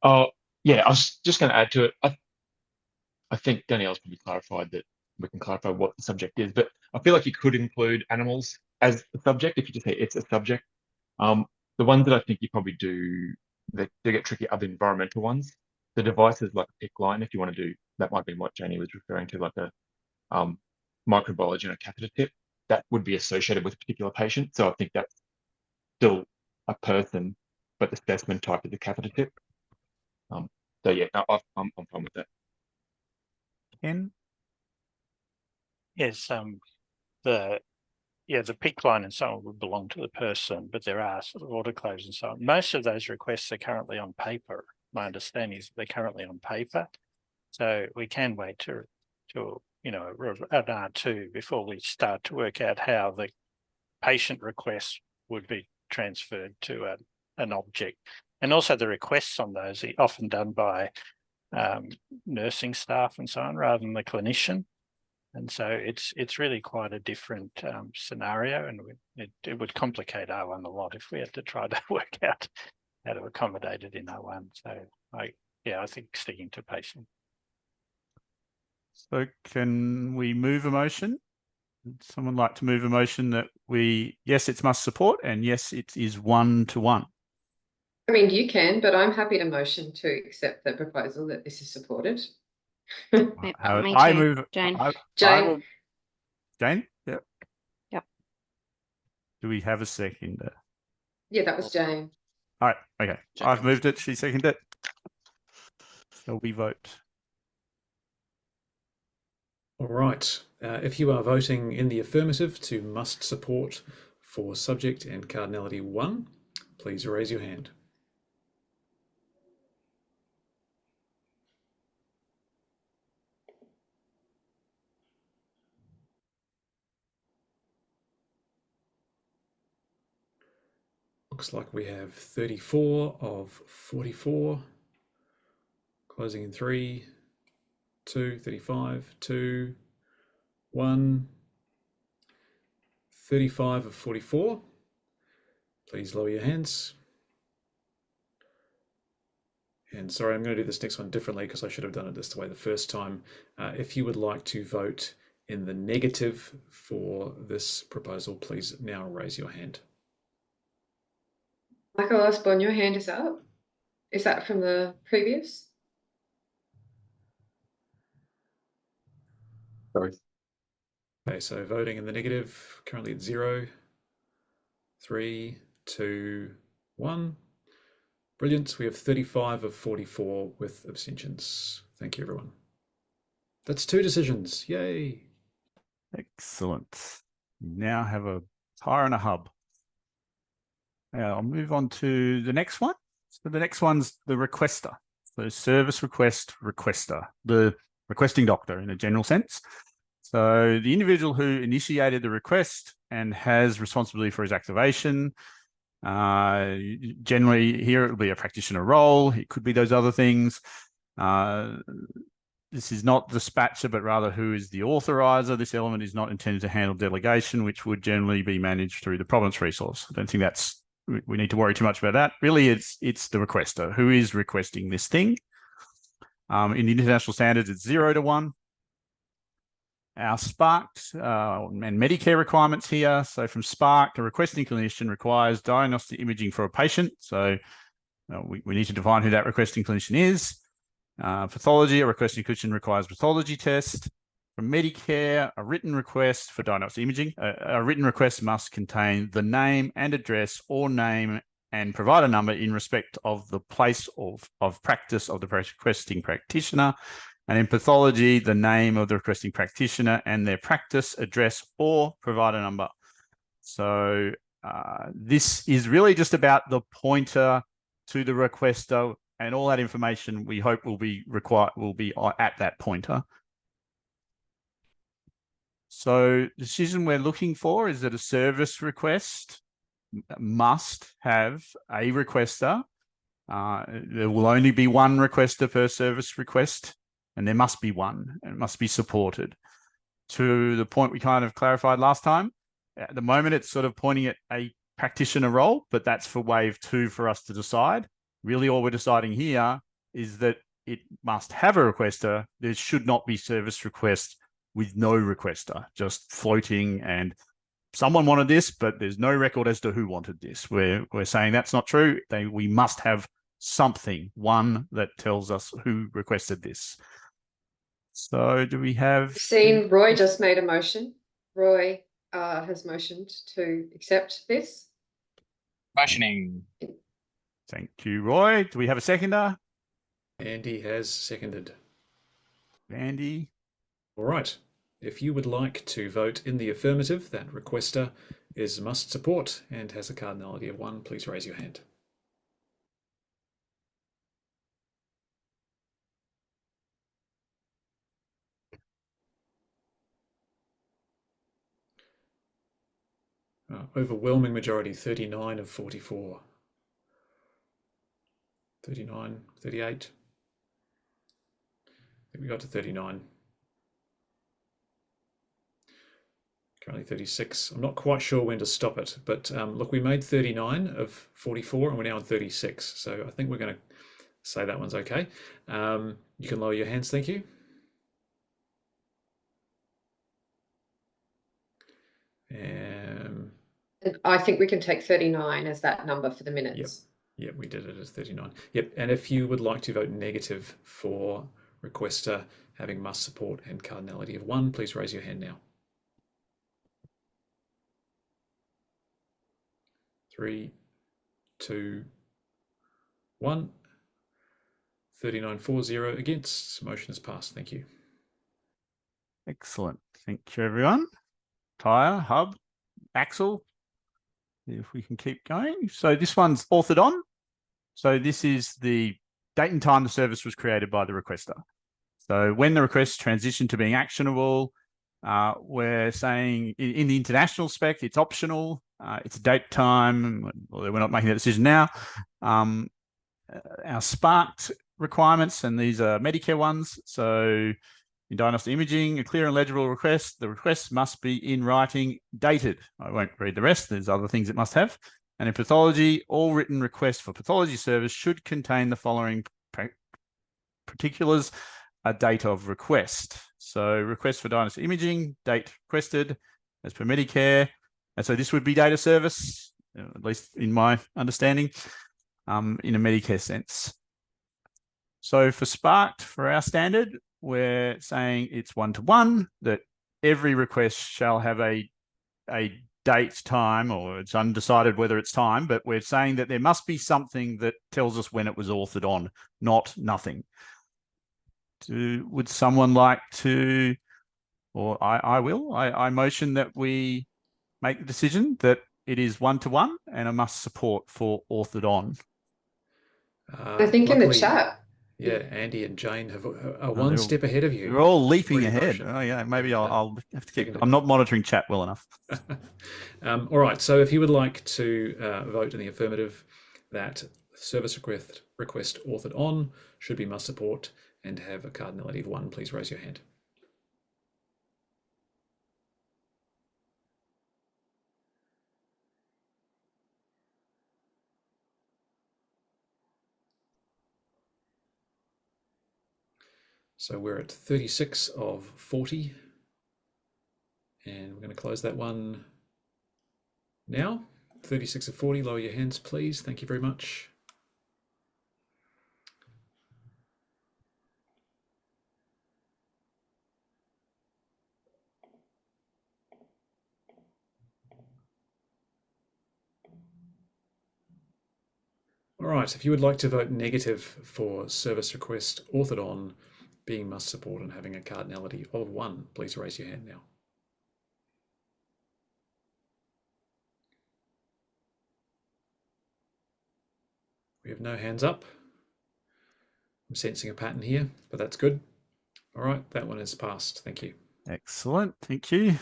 Oh, yeah, I was just going to add to it. I think Danielle's probably clarified that we can clarify what the subject is, but I feel like you could include animals as a subject if you just say it's a subject. The ones that I think you probably do that do get tricky are the environmental ones. The devices like a PIC line, if you want to do, that might be what Janie was referring to, like a microbiology and a catheter tip, that would be associated with a particular patient. So I think that's still a person, but the specimen type is a catheter tip. So yeah, no, I'm fine with that. Ken? Yes, the PIC line and so on would belong to the person, but there are sort of autoclaves and so on. Most of those requests are currently on paper. My understanding is they're currently on paper, so we can wait to an R2 before we start to work out how the patient request would be transferred to an object. And also the requests on those are often done by nursing staff and so on, rather than the clinician. And so it's really quite a different scenario, and it would complicate R1 a lot if we had to try to work out how to accommodate it in R1. So I think sticking to patient. So can we move a motion? Would someone like to move a motion that yes, it's must support, and yes, it is 1-to-1? I mean, you can, but I'm happy to motion to accept the proposal that this is supported. I move. Jane. Jane. Jane? Yep. Yep. Do we have a seconder? Yeah, that was Jane. All right. Okay. I've moved it. She seconded it. Shall we vote? All right. If you are voting in the affirmative to must support for subject and cardinality 1, please raise your hand. Looks like we have 34 of 44. Closing in 3, 2, 35, 2, 1. 35 of 44. Please lower your hands. And sorry, I'm going to do this next one differently because I should have done it this way the first time. If you would like to vote in the negative for this proposal, please now raise your hand. Michael Osborne, your hand is up. Is that from the previous? Sorry. Okay, so voting in the negative, currently at 0, 3, 2, 1. Brilliant. We have 35 of 44 with abstentions. Thank you, everyone. That's 2 decisions. Yay. Excellent. Now have a FHIR and a hub. Now I'll move on to the next one. So the next one's the requester. So service request requester, the requesting doctor in a general sense. So the individual who initiated the request and has responsibility for his activation. Generally here it will be a practitioner role. It could be those other things. This is not dispatcher, but rather who is the authorizer. This element is not intended to handle delegation, which would generally be managed through the province resource. I don't think we need to worry too much about that. Really, it's the requester who is requesting this thing. In the international standards, it's 0 to 1. Our SPARC and Medicare requirements here. So from SPARC, the requesting clinician requires diagnostic imaging for a patient. So we need to define who that requesting clinician is. Pathology, a requesting clinician requires pathology test. From Medicare, a written request for diagnostic imaging. A written request must contain the name and address or name and provider number in respect of the place of practice of the requesting practitioner. And in pathology, the name of the requesting practitioner and their practice, address, or provider number. So this is really just about the pointer to the requester, and all that information we hope will be at that pointer. So the decision we're looking for is that a service request must have a requester. There will only be one requester per service request, and there must be one, and it must be supported. To the point we kind of clarified last time, at the moment it's sort of pointing at a practitioner role, but that's for wave 2 for us to decide. Really all we're deciding here is that it must have a requester. There should not be service request with no requester, just floating and someone wanted this, but there's no record as to who wanted this. We're saying that's not true. We must have something, one that tells us who requested this. So do we have... Seen Roy just made a motion. Roy has motioned to accept this. Motioning. Thank you, Roy. Do we have a seconder? Andy has seconded. Andy. All right. If you would like to vote in the affirmative, that requester is must support and has a cardinality of 1, please raise your hand. Overwhelming majority, 39 of 44. 39, 38. I think we got to 39. Currently 36. I'm not quite sure when to stop it, but look, we made 39 of 44 and we're now on 36. So I think we're going to say that one's okay. You can lower your hands, thank you. I think we can take 39 as that number for the minutes. Yep, we did it as 39. Yep, and if you would like to vote negative for requester having must support and cardinality of 1, please raise your hand now. 3, 2, 1. 39-4-0 against. Motion is passed. Thank you. Excellent. Thank you, everyone. Tyre, Hub, Axel. If we can keep going. So this one's authored on. So this is the date and time the service was created by the requester. So when the request transitioned to being actionable, we're saying in the international spec, it's optional. It's a date time. Well, we're not making that decision now. Our SPARC requirements, and these are Medicare ones. So in diagnostic imaging, a clear and legible request. The request must be in writing, dated. I won't read the rest. There's other things it must have. And in pathology, all written requests for pathology service should contain the following particulars: a date of request. So request for diagnostic imaging, date requested as per Medicare. And so this would be data service, at least in my understanding, in a Medicare sense. So for SPARC, for our standard, we're saying it's 1-to-1, that every request shall have a date, time, or it's undecided whether it's time, but we're saying that there must be something that tells us when it was authored on, not nothing. Would someone like to, or I will, I motion that we make the decision that it is 1-to-1 and a must support for authored on. I think in the chat. Yeah, Andy and Jane are one they're step ahead of you. They're all leaping ahead. Motion. Oh yeah, maybe I'll have to keep. I'm not monitoring chat well enough. All right. So if you would like to vote in the affirmative, that service request authored on should be must support and have a cardinality of 1, please raise your hand. So we're at 36 of 40. And we're going to close that one now. 36 of 40, lower your hands, please. Thank you very much. All right, if you would like to vote negative for service request authored on being must support and having a cardinality of 1, please raise your hand now. We have no hands up. I'm sensing a pattern here, but that's good. All right, that one is passed. Thank you. Excellent. Thank you.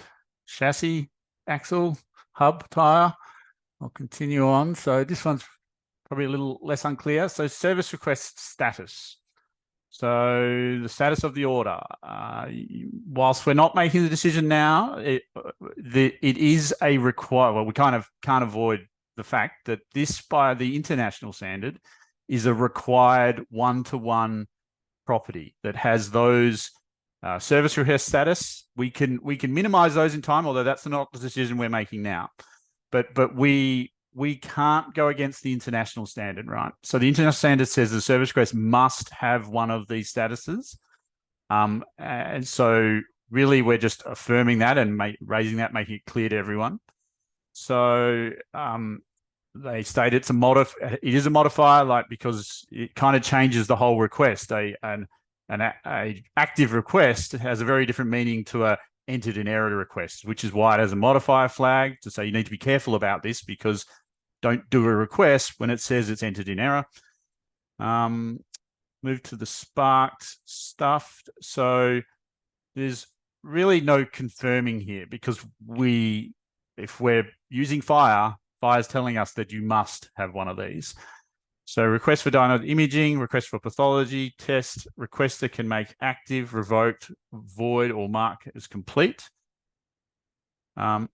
Chassis, axle, hub, tyre. I'll continue on. So this one's probably a little less unclear. So service request status. So the status of the order. Whilst we're not making the decision now, it is a require. Well, we kind of can't avoid the fact that this, by the international standard, is a required 1-to-1 property that has those service request status. We can minimize those in time, although that's not the decision we're making now. But we can't go against the international standard, right? So the international standard says the service request must have one of these statuses. And so really we're just affirming that and raising that, making it clear to everyone. So they state it is a modifier, like, because it kind of changes the whole request. An active request has a very different meaning to a entered in error request, which is why it has a modifier flag to say you need to be careful about this, because don't do a request when it says it's entered in error. Move to the sparked stuff. So there's really no confirming here, because if we're using FHIR, FHIR is telling us that you must have one of these. So request for diagnostic imaging, request for pathology, test, requester can make active, revoked, void, or mark as complete. I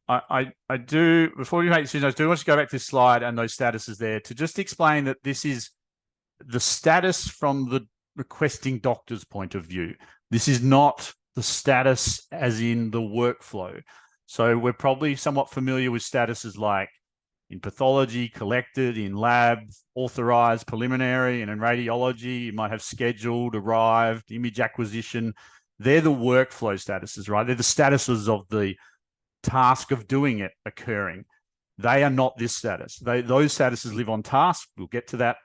do, before we make decisions, I do want to go back to this slide and those statuses there to just explain that this is the status from the requesting doctor's point of view. This is not the status as in the workflow. So we're probably somewhat familiar with statuses like in pathology, collected, in lab, authorized, preliminary, and in radiology, you might have scheduled, arrived, image acquisition. They're the workflow statuses, right? They're the statuses of the task of doing it occurring. They are not this status. Those statuses live on task. We'll get to that,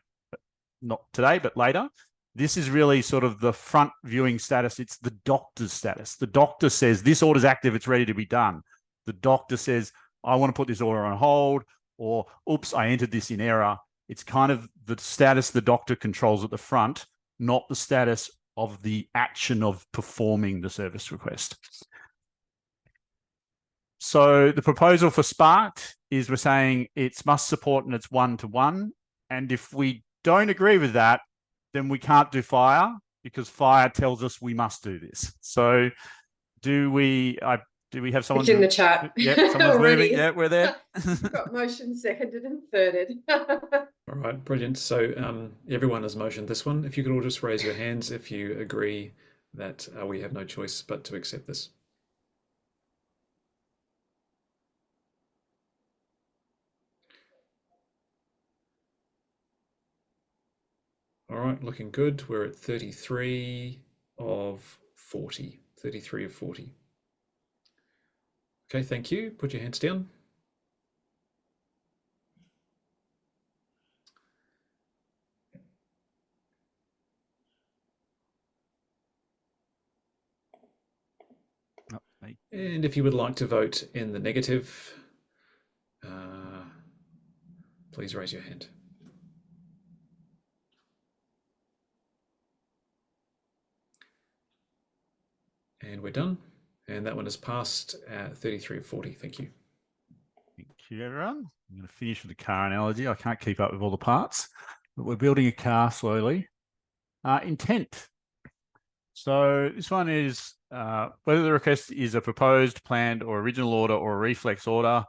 not today, but later. This is really sort of the front viewing status. It's the doctor's status. The doctor says, this order's active, it's ready to be done. The doctor says, I want to put this order on hold, or, oops, I entered this in error. It's kind of the status the doctor controls at the front, not the status of the action of performing the service request. So the proposal for Sparked is we're saying it's must support and it's 1-to-1. And if we don't agree with that, then we can't do FHIR, because FHIR tells us we must do this. So do we have someone? It's in the chat. Yep, someone's moving. Yeah, we're there. Got motion seconded and thirded. All right, brilliant. So everyone has motioned this one. If you could all just raise your hands if you agree that we have no choice but to accept this. All right, looking good. We're at 33 of 40. 33 of 40. Okay, thank you. Put your hands down. And if you would like to vote in the negative, please raise your hand. And we're done. And that one is passed at 33 of 40. Thank you. Thank you, everyone. I'm going to finish with the car analogy. I can't keep up with all the parts, but we're building a car slowly. Intent. So this one is whether the request is a proposed, planned, or original order or a reflex order.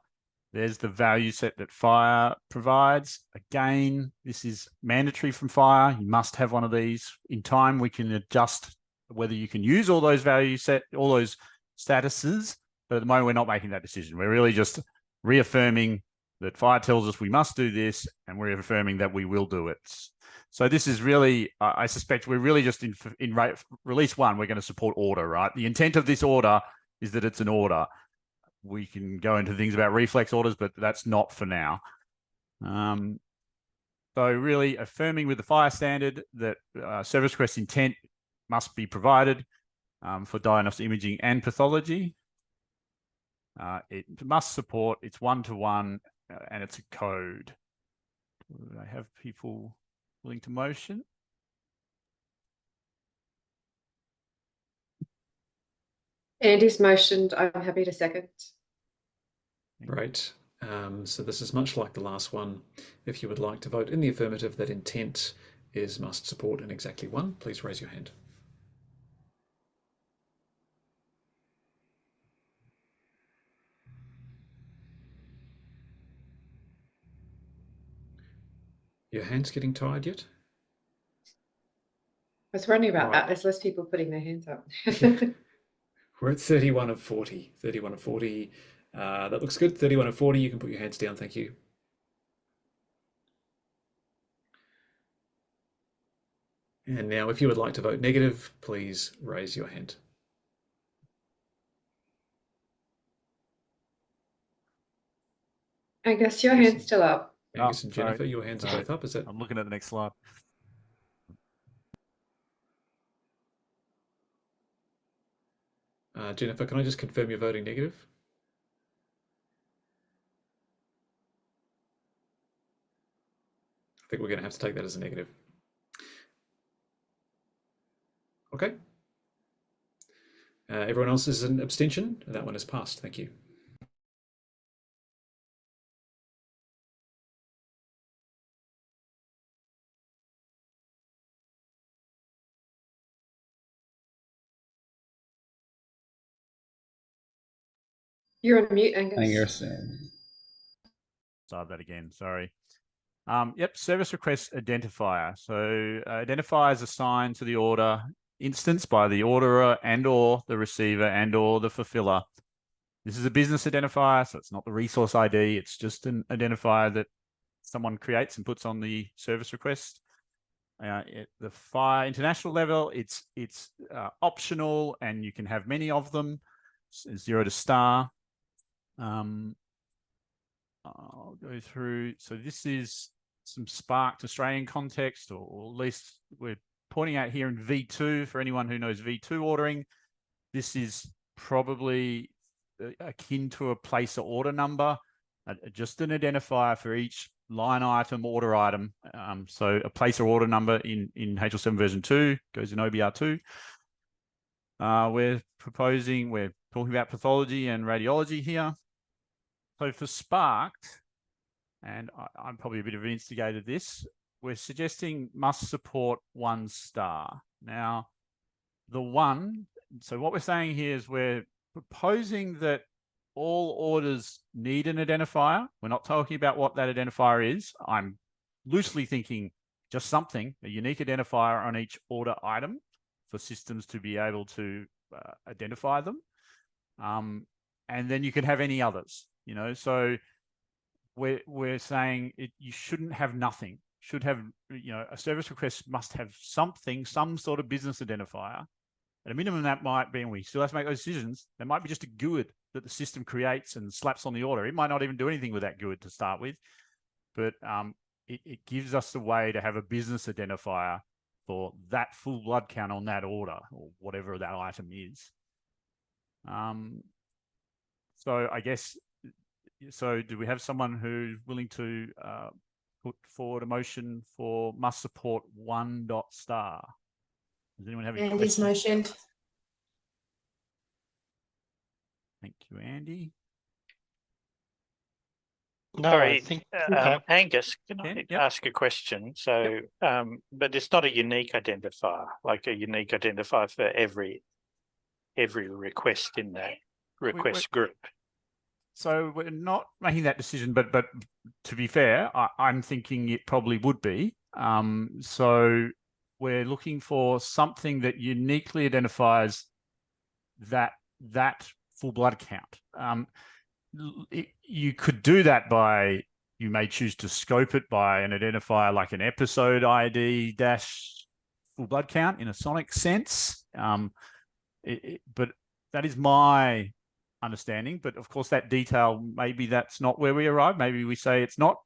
There's the value set that FHIR provides. Again, this is mandatory from FHIR. You must have one of these. In time, we can adjust whether you can use all those value set, all those statuses. But at the moment, we're not making that decision. We're really just reaffirming that FHIR tells us we must do this, and we're reaffirming that we will do it. So this is really, I suspect we're really just in release 1, we're going to support order, right? The intent of this order is that it's an order. We can go into things about reflex orders, but that's not for now. So really affirming with the FHIR standard that service request intent must be provided for diagnostic imaging and pathology. It must support, it's one-to-one, and it's a code. Do I have people willing to motion? Andy's motioned. I'm happy to second. Right. So this is much like the last one. If you would like to vote in the affirmative that intent is must support in exactly 1, please raise your hand. Your hand's getting tired yet? I was wondering about Right. that. There's less people putting their hands up. Yeah. We're at 31 of 40. 31 of 40. That looks good. 31 of 40. You can put your hands down. Thank you. And now, if you would like to vote negative, please raise your hand. I guess your hand's still up. Angus and Jennifer, your hands are both up. Is that? I'm looking at the next slide. Jennifer, can I just confirm you're voting negative? I think we're going to have to take that as a negative. Okay. Everyone else is an abstention. That one is passed. Thank you. You're on mute, Angus. Angus. Start that again. Sorry. Yep, service request identifier. So identifier is assigned to the order instance by the orderer and or the receiver and or the fulfiller. This is a business identifier, so it's not the resource ID. It's just an identifier that someone creates and puts on the service request. At the FHIR international level, it's optional, and you can have many of them, 0 to star. I'll go through. So this is some sparked Australian context, or at least we're pointing out here in V2 for anyone who knows V2 ordering. This is probably akin to a placer order number, just an identifier for each line item, order item. So a placer order number in HL7 version 2 goes in OBR2. We're talking about pathology and radiology here. So for sparked, and I'm probably a bit of an instigator of this, we're suggesting must support 1 star. Now, the 1, so what we're saying here is we're proposing that all orders need an identifier. We're not talking about what that identifier is. I'm loosely thinking just something, a unique identifier on each order item for systems to be able to identify them. And then you can have any others, you know. So we're saying you shouldn't have nothing. Should have, you know, a service request must have something, some sort of business identifier. At a minimum, that might be, and we still have to make those decisions, that might be just a GUID that the system creates and slaps on the order. It might not even do anything with that GUID to start with, but it gives us a way to have a business identifier for that full blood count on that order or whatever that item is. So I guess, so do we have someone who's willing to put forward a motion for must support one dot star? Does anyone have any Andy's questions? motioned. Thank you, Andy. No, I Sorry, think Angus, can Yeah, I yep. ask a question? So, but it's not a unique identifier, like a unique identifier for every request in that request group. So we're not making that decision, but to be fair, I'm thinking it probably would be. So we're looking for something that uniquely identifies that full blood count. You could do that by, you may choose to scope it by an identifier like an episode ID dash full blood count in a sonic sense. But that is my understanding. But of course, that detail, maybe that's not where we arrive. Maybe we say it's not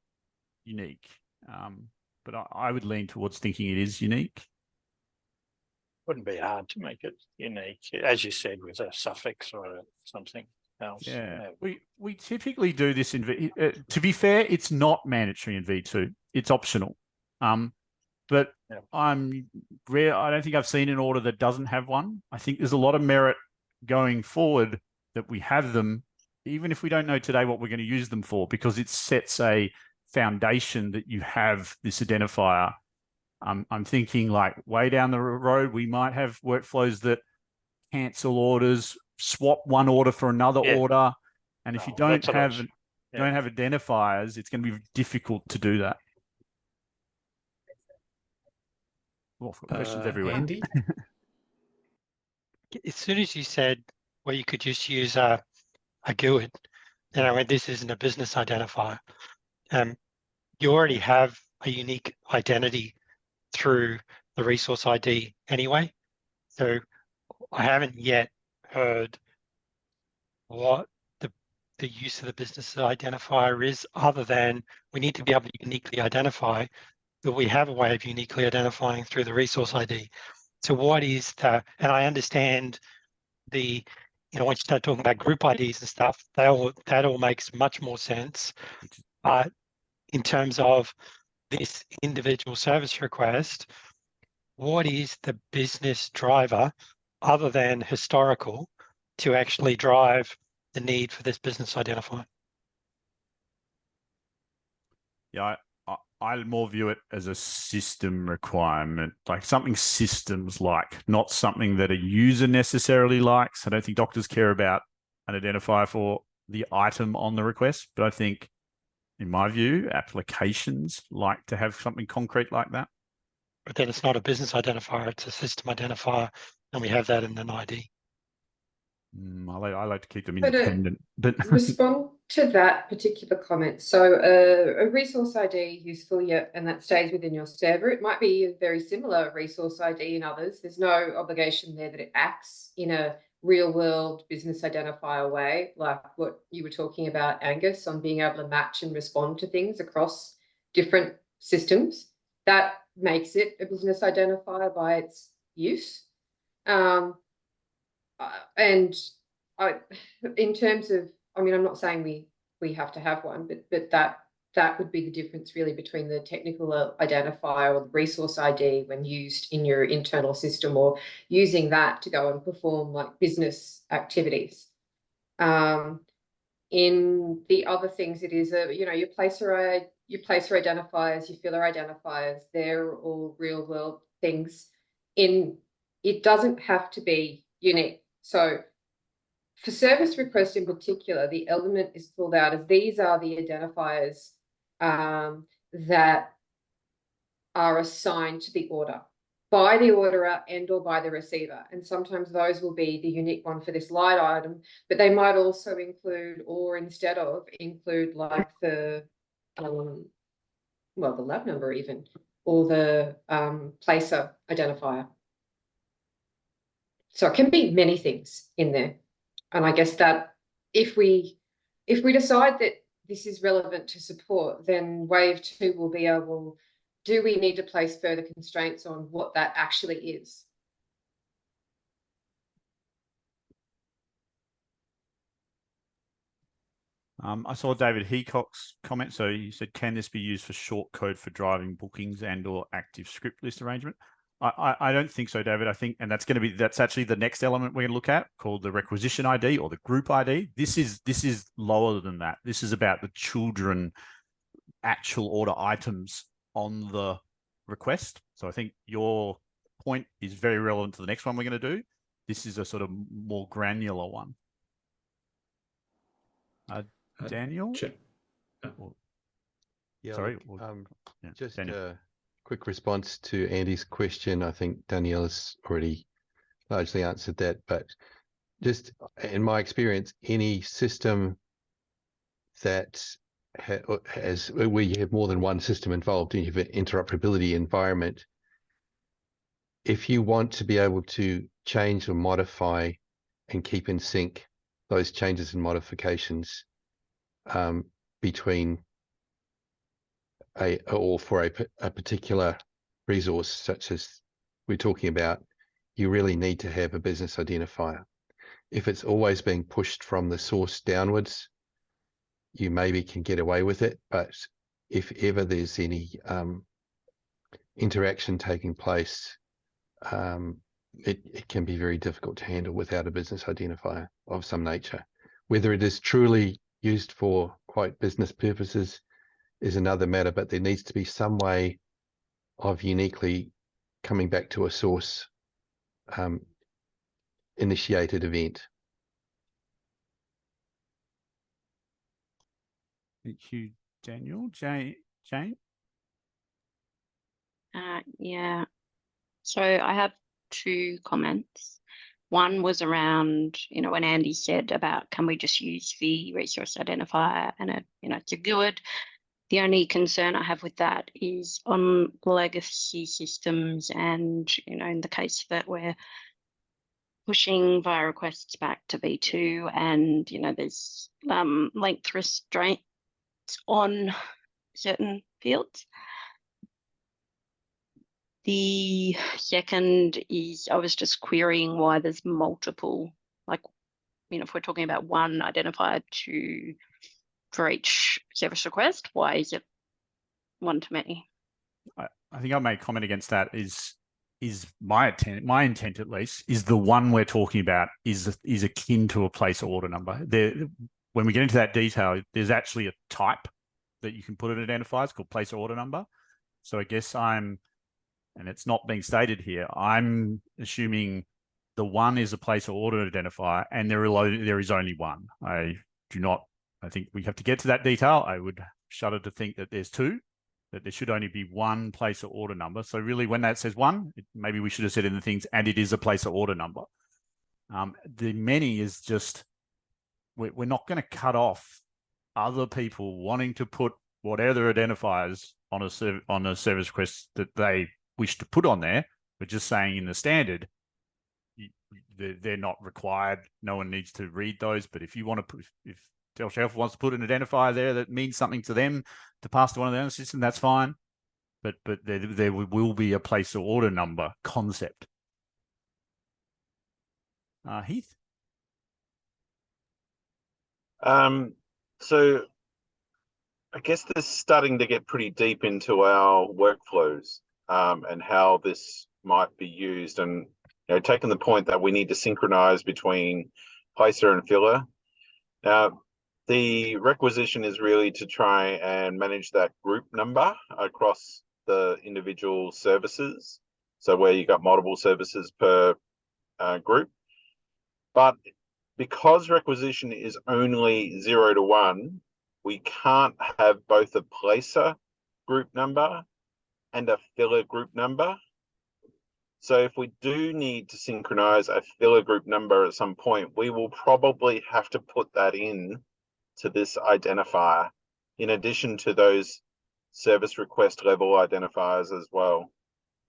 unique. But I would lean towards thinking it is unique. Wouldn't be hard to make it unique, as you said, with a suffix or something else. Yeah, we typically do this in to be fair, it's not mandatory in V2. It's optional. But yeah. I don't think I've seen an order that doesn't have one. I think there's a lot of merit going forward that we have them, even if we don't know today what we're going to use them for, because it sets a foundation that you have this identifier. I'm thinking like way down the road, we might have workflows that cancel orders, swap one order for another order. And if you don't have identifiers, it's going to be difficult to do that. Oh, I've got questions everywhere. Andy? as soon as you said, well, you could just use a GUID, and I went, this isn't a business identifier. You already have a unique identity through the resource ID anyway. So I haven't yet heard what the use of the business identifier is, other than we need to be able to uniquely identify that we have a way of uniquely identifying through the resource ID. So what is the, and I understand the, you know, once you start talking about group IDs and stuff, that all makes much more sense. But in terms of this individual service request, what is the business driver other than historical to actually drive the need for this business identifier? Yeah, I more view it as a system requirement, like something systems like, not something that a user necessarily likes. I don't think doctors care about an identifier for the item on the request, but I think, in my view, applications like to have something concrete like that. But then it's not a business identifier, it's a system identifier, and we have that in an ID. I like to keep them independent. But respond to that particular comment. So a resource ID useful, yep, and that stays within your server. It might be a very similar resource ID in others. There's no obligation there that it acts in a real world business identifier way, like what you were talking about, Angus, on being able to match and respond to things across different systems. That makes it a business identifier by its use. And in terms of, I mean, I'm not saying we have to have one, but that would be the difference really between the technical identifier or the resource ID when used in your internal system, or using that to go and perform like business activities. In the other things, it is a, you know, your placer identifiers, your filler identifiers, they're all real world things. It doesn't have to be unique. So for service request in particular, the element is pulled out as these are the identifiers that are assigned to the order by the orderer and or by the receiver. And sometimes those will be the unique one for this light item, but they might also include, or instead of include, like the well, the lab number even, or the placer identifier. So it can be many things in there. And I guess that if we decide that this is relevant to support, then wave 2 will be able, do we need to place further constraints on what that actually is? I saw David Heacock's comment. So he said, can this be used for short code for driving bookings and or active script list arrangement? I don't think so, David. I think, and that's actually the next element we're going to look at, called the requisition ID or the group ID. This is lower than that. This is about the children actual order items on the request. So I think your point is very relevant to the next one we're going to do. This is a sort of more granular one. Daniel? Yeah, sorry. Just Daniel. a quick response to Andy's question. I think Danielle has already largely answered that, but just in my experience, any system that has where you have more than one system involved and you have an interoperability environment, if you want to be able to change or modify and keep in sync those changes and modifications between for a particular resource, such as we're talking about, you really need to have a business identifier. If it's always being pushed from the source downwards, you maybe can get away with it, but if ever there's any interaction taking place, it can be very difficult to handle without a business identifier of some nature. Whether it is truly used for quite business purposes is another matter, but there needs to be some way of uniquely coming back to a source initiated event. Thank you, Daniel. Jane? Yeah. So I have 2 comments. One was around, when Andy said about, can we just use the resource identifier and it's a good. The only concern I have with that is on legacy systems and, in the case that we're pushing via requests back to V2 and, there's length restraints on certain fields. The second is I was just querying why there's multiple, if we're talking about one identifier for each service request, why is it one to many? I think I made a comment against that is my intent at least, is the one we're talking about is akin to a place order number. When we get into that detail, there's actually a type that you can put an identifier. It's called place order number. So I guess and it's not being stated here, I'm assuming the one is a place order identifier and there is only one. I think we have to get to that detail. I would shudder to think that there's 2, that there should only be one place or order number. So really when that says 1, maybe we should have said in the things, and it is a place or order number. The many is just, we're not going to cut off other people wanting to put whatever identifiers on a service request that they wish to put on there. We're just saying in the standard, they're not required. No one needs to read those. But if you want to put, if Telshelf wants to put an identifier there that means something to them to pass to one of their own system, that's fine. But there will be a place or order number concept. Heath? So I guess this is starting to get pretty deep into our workflows and how this might be used, and taking the point that we need to synchronize between placer and filler. Now, the requisition is really to try and manage that group number across the individual services. So where you got multiple services per group. But because requisition is only 0 to 1, we can't have both a placer group number and a filler group number. So if we do need to synchronize a filler group number at some point, we will probably have to put that in to this identifier, in addition to those service request level identifiers as well.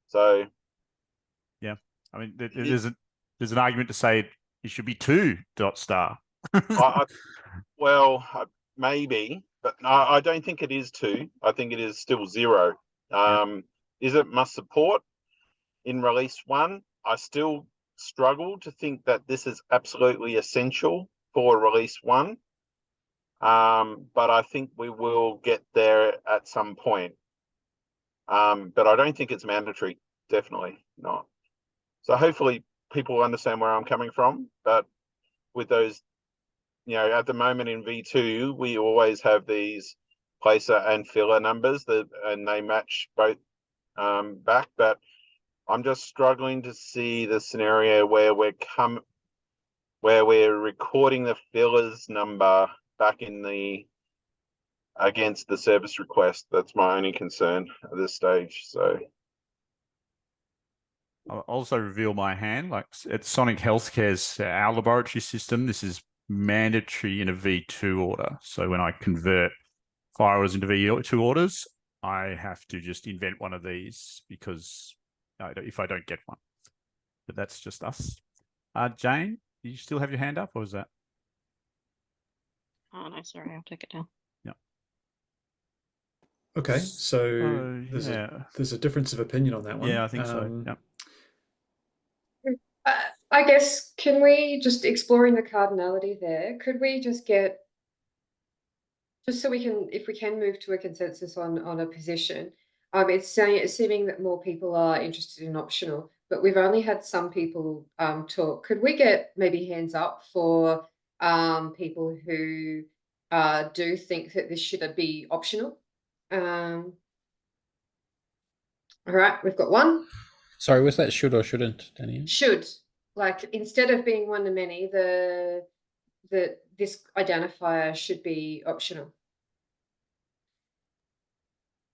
So yeah, I mean, there's an argument to say it should be 2 ... Well, maybe, but no, I don't think it is 2. I think it is still 0. Is it must support in release 1? I still struggle to think that this is absolutely essential for release 1. But I think we will get there at some point. But I don't think it's mandatory. Definitely not. So hopefully people understand where I'm coming from. But with those, at the moment in V2, we always have these placer and filler numbers and they match both back. But I'm just struggling to see the scenario where we're recording the fillers number back against the service request. That's my only concern at this stage. So I'll also reveal my hand. Like at Sonic Healthcare's our laboratory system, this is mandatory in a V2 order. So when I convert FHIR orders into V2 orders, I have to just invent one of these because if I don't get one. But that's just us. Jane, do you still have your hand up, or is that? Oh no, sorry, I'll take it down. Yeah. Okay, so there's a difference of opinion on that one. Yeah, I think so. Yeah. I guess, can we just exploring the cardinality there? Could we just get, just so we can, if we can move to a consensus on a position, it's seeming that more people are interested in optional, but we've only had some people talk. Could we get maybe hands up for people who do think that this should be optional? All right, we've got one. Sorry, was that should or shouldn't, Daniel? Should, like, instead of being one to many, this identifier should be optional.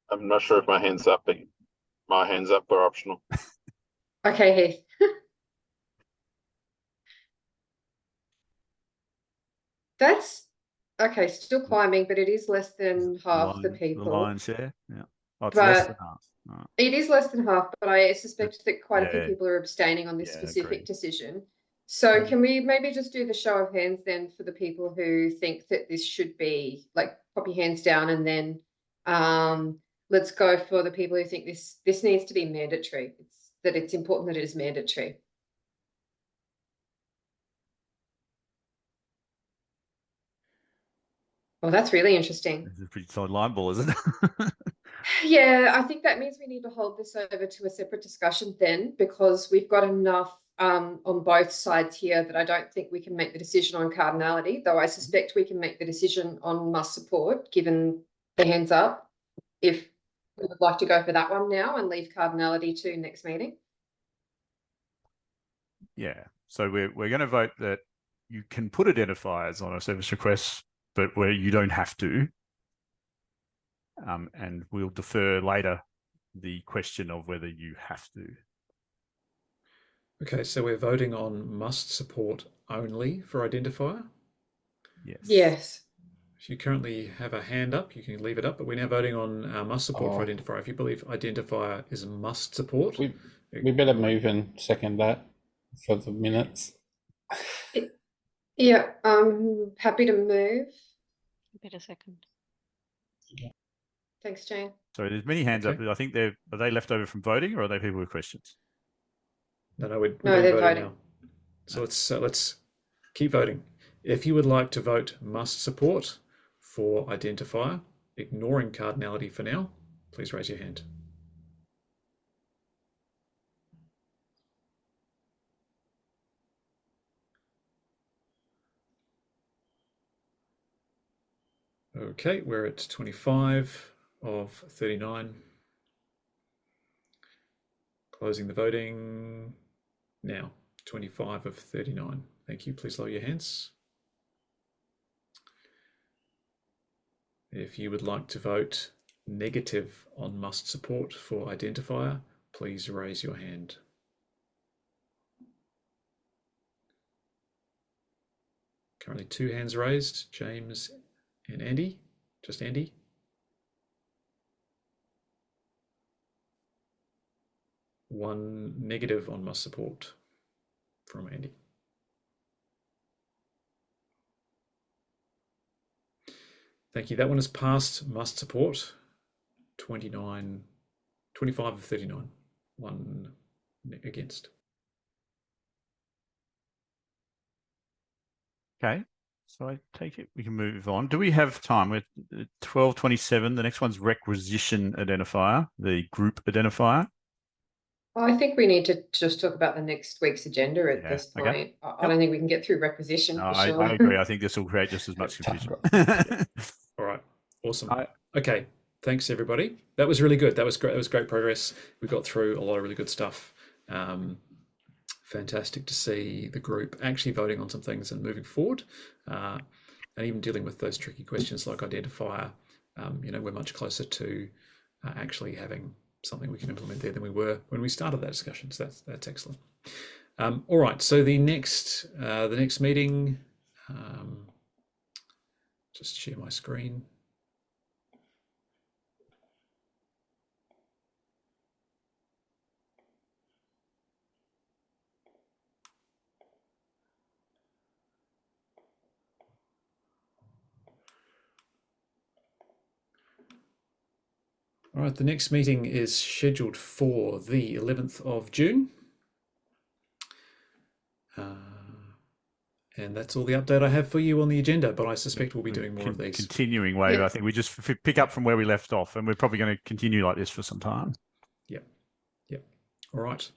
I'm not sure if my hand's up, but my hand's up for optional. Okay, Heath. That's okay, still climbing, but it is less than half the people. The lion's share, yeah. Oh, it's But less than half. Right. It is less than half, but I suspect that quite a few Yeah. people are abstaining on this Yeah, specific agreed. decision. So can we maybe just do the show of hands then for the people who think that this should be, like, pop your hands down, and then let's go for the people who think this needs to be mandatory. It's important that it is mandatory. Well, that's really interesting. It's a pretty solid line ball, isn't it? Yeah, I think that means we need to hold this over to a separate discussion then, because we've got enough on both sides here that I don't think we can make the decision on cardinality, though I suspect we can make the decision on must support, given the hands up, if we would like to go for that one now and leave cardinality to next meeting. Yeah, so we're going to vote that you can put identifiers on a service request, but where you don't have to. And we'll defer later the question of whether you have to. Okay, so we're voting on must support only for identifier? Yes. Yes. If you currently have a hand up, you can leave it up, but we're now voting on must support for identifier. If you believe identifier is must support. We better move and second that for the minutes. Yeah, I'm happy to move. Better second. Thanks, Jane. So there's many hands up. I think are they left over from voting, or are they people with questions? No, we're they're voting now. So let's keep voting. If you would like to vote must support for identifier, ignoring cardinality for now, please raise your hand. Okay, we're at 25 of 39. Closing the voting now. 25 of 39. Thank you. Please lower your hands. If you would like to vote negative on must support for identifier, please raise your hand. Currently 2 hands raised, James and Andy. Just Andy. One negative on must support from Andy. Thank you. That one is passed, must support. 25 of 39. 1 against. Okay. So I take it we can move on. Do we have time? We're 12:27. The next one's requisition identifier, the group identifier. I think we need to just talk about the next week's agenda at this point. Okay. I don't think we can get through requisition No, for sure. I agree. I think this will create just as much confusion. All right. Awesome. Okay. Thanks, everybody. That was really good. That was great. That was great progress. We got through a lot of really good stuff. Fantastic to see the group actually voting on some things and moving forward, and even dealing with those tricky questions like identifier. We're much closer to actually having something we can implement there than we were when we started that discussion. So that's excellent. All right. So the next meeting. Just share my screen. All right, the next meeting is scheduled for the 11th of June. And that's all the update I have for you on the agenda, but I suspect we'll be doing more of these. Continuing wave. I think we just pick up from where we left off, and we're probably going to continue like this for some time. Yep. All right.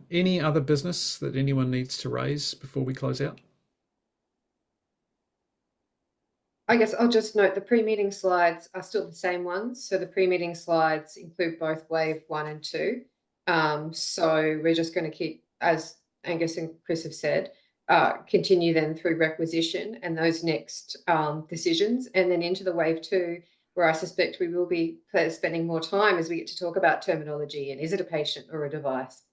Any other business that anyone needs to raise before we close out? I guess I'll just note the pre-meeting slides are still the same ones. So the pre-meeting slides include both wave 1 and 2. So we're just going to keep, as Angus and Chris have said, continue then through requisition and those next decisions, and then into the wave 2, where I suspect we will be spending more time as we get to talk about terminology and is it a patient or a device.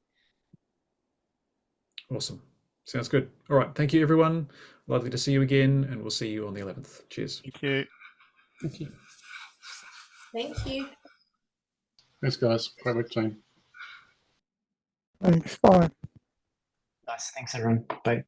Awesome. Sounds good. All right. Thank you, everyone. Lovely to see you again, and we'll see you on the 11th. Cheers. Thank you. Thank you. Thank you. Thanks, guys. Great work, team. Thanks. Bye. Nice. Thanks, everyone. Bye.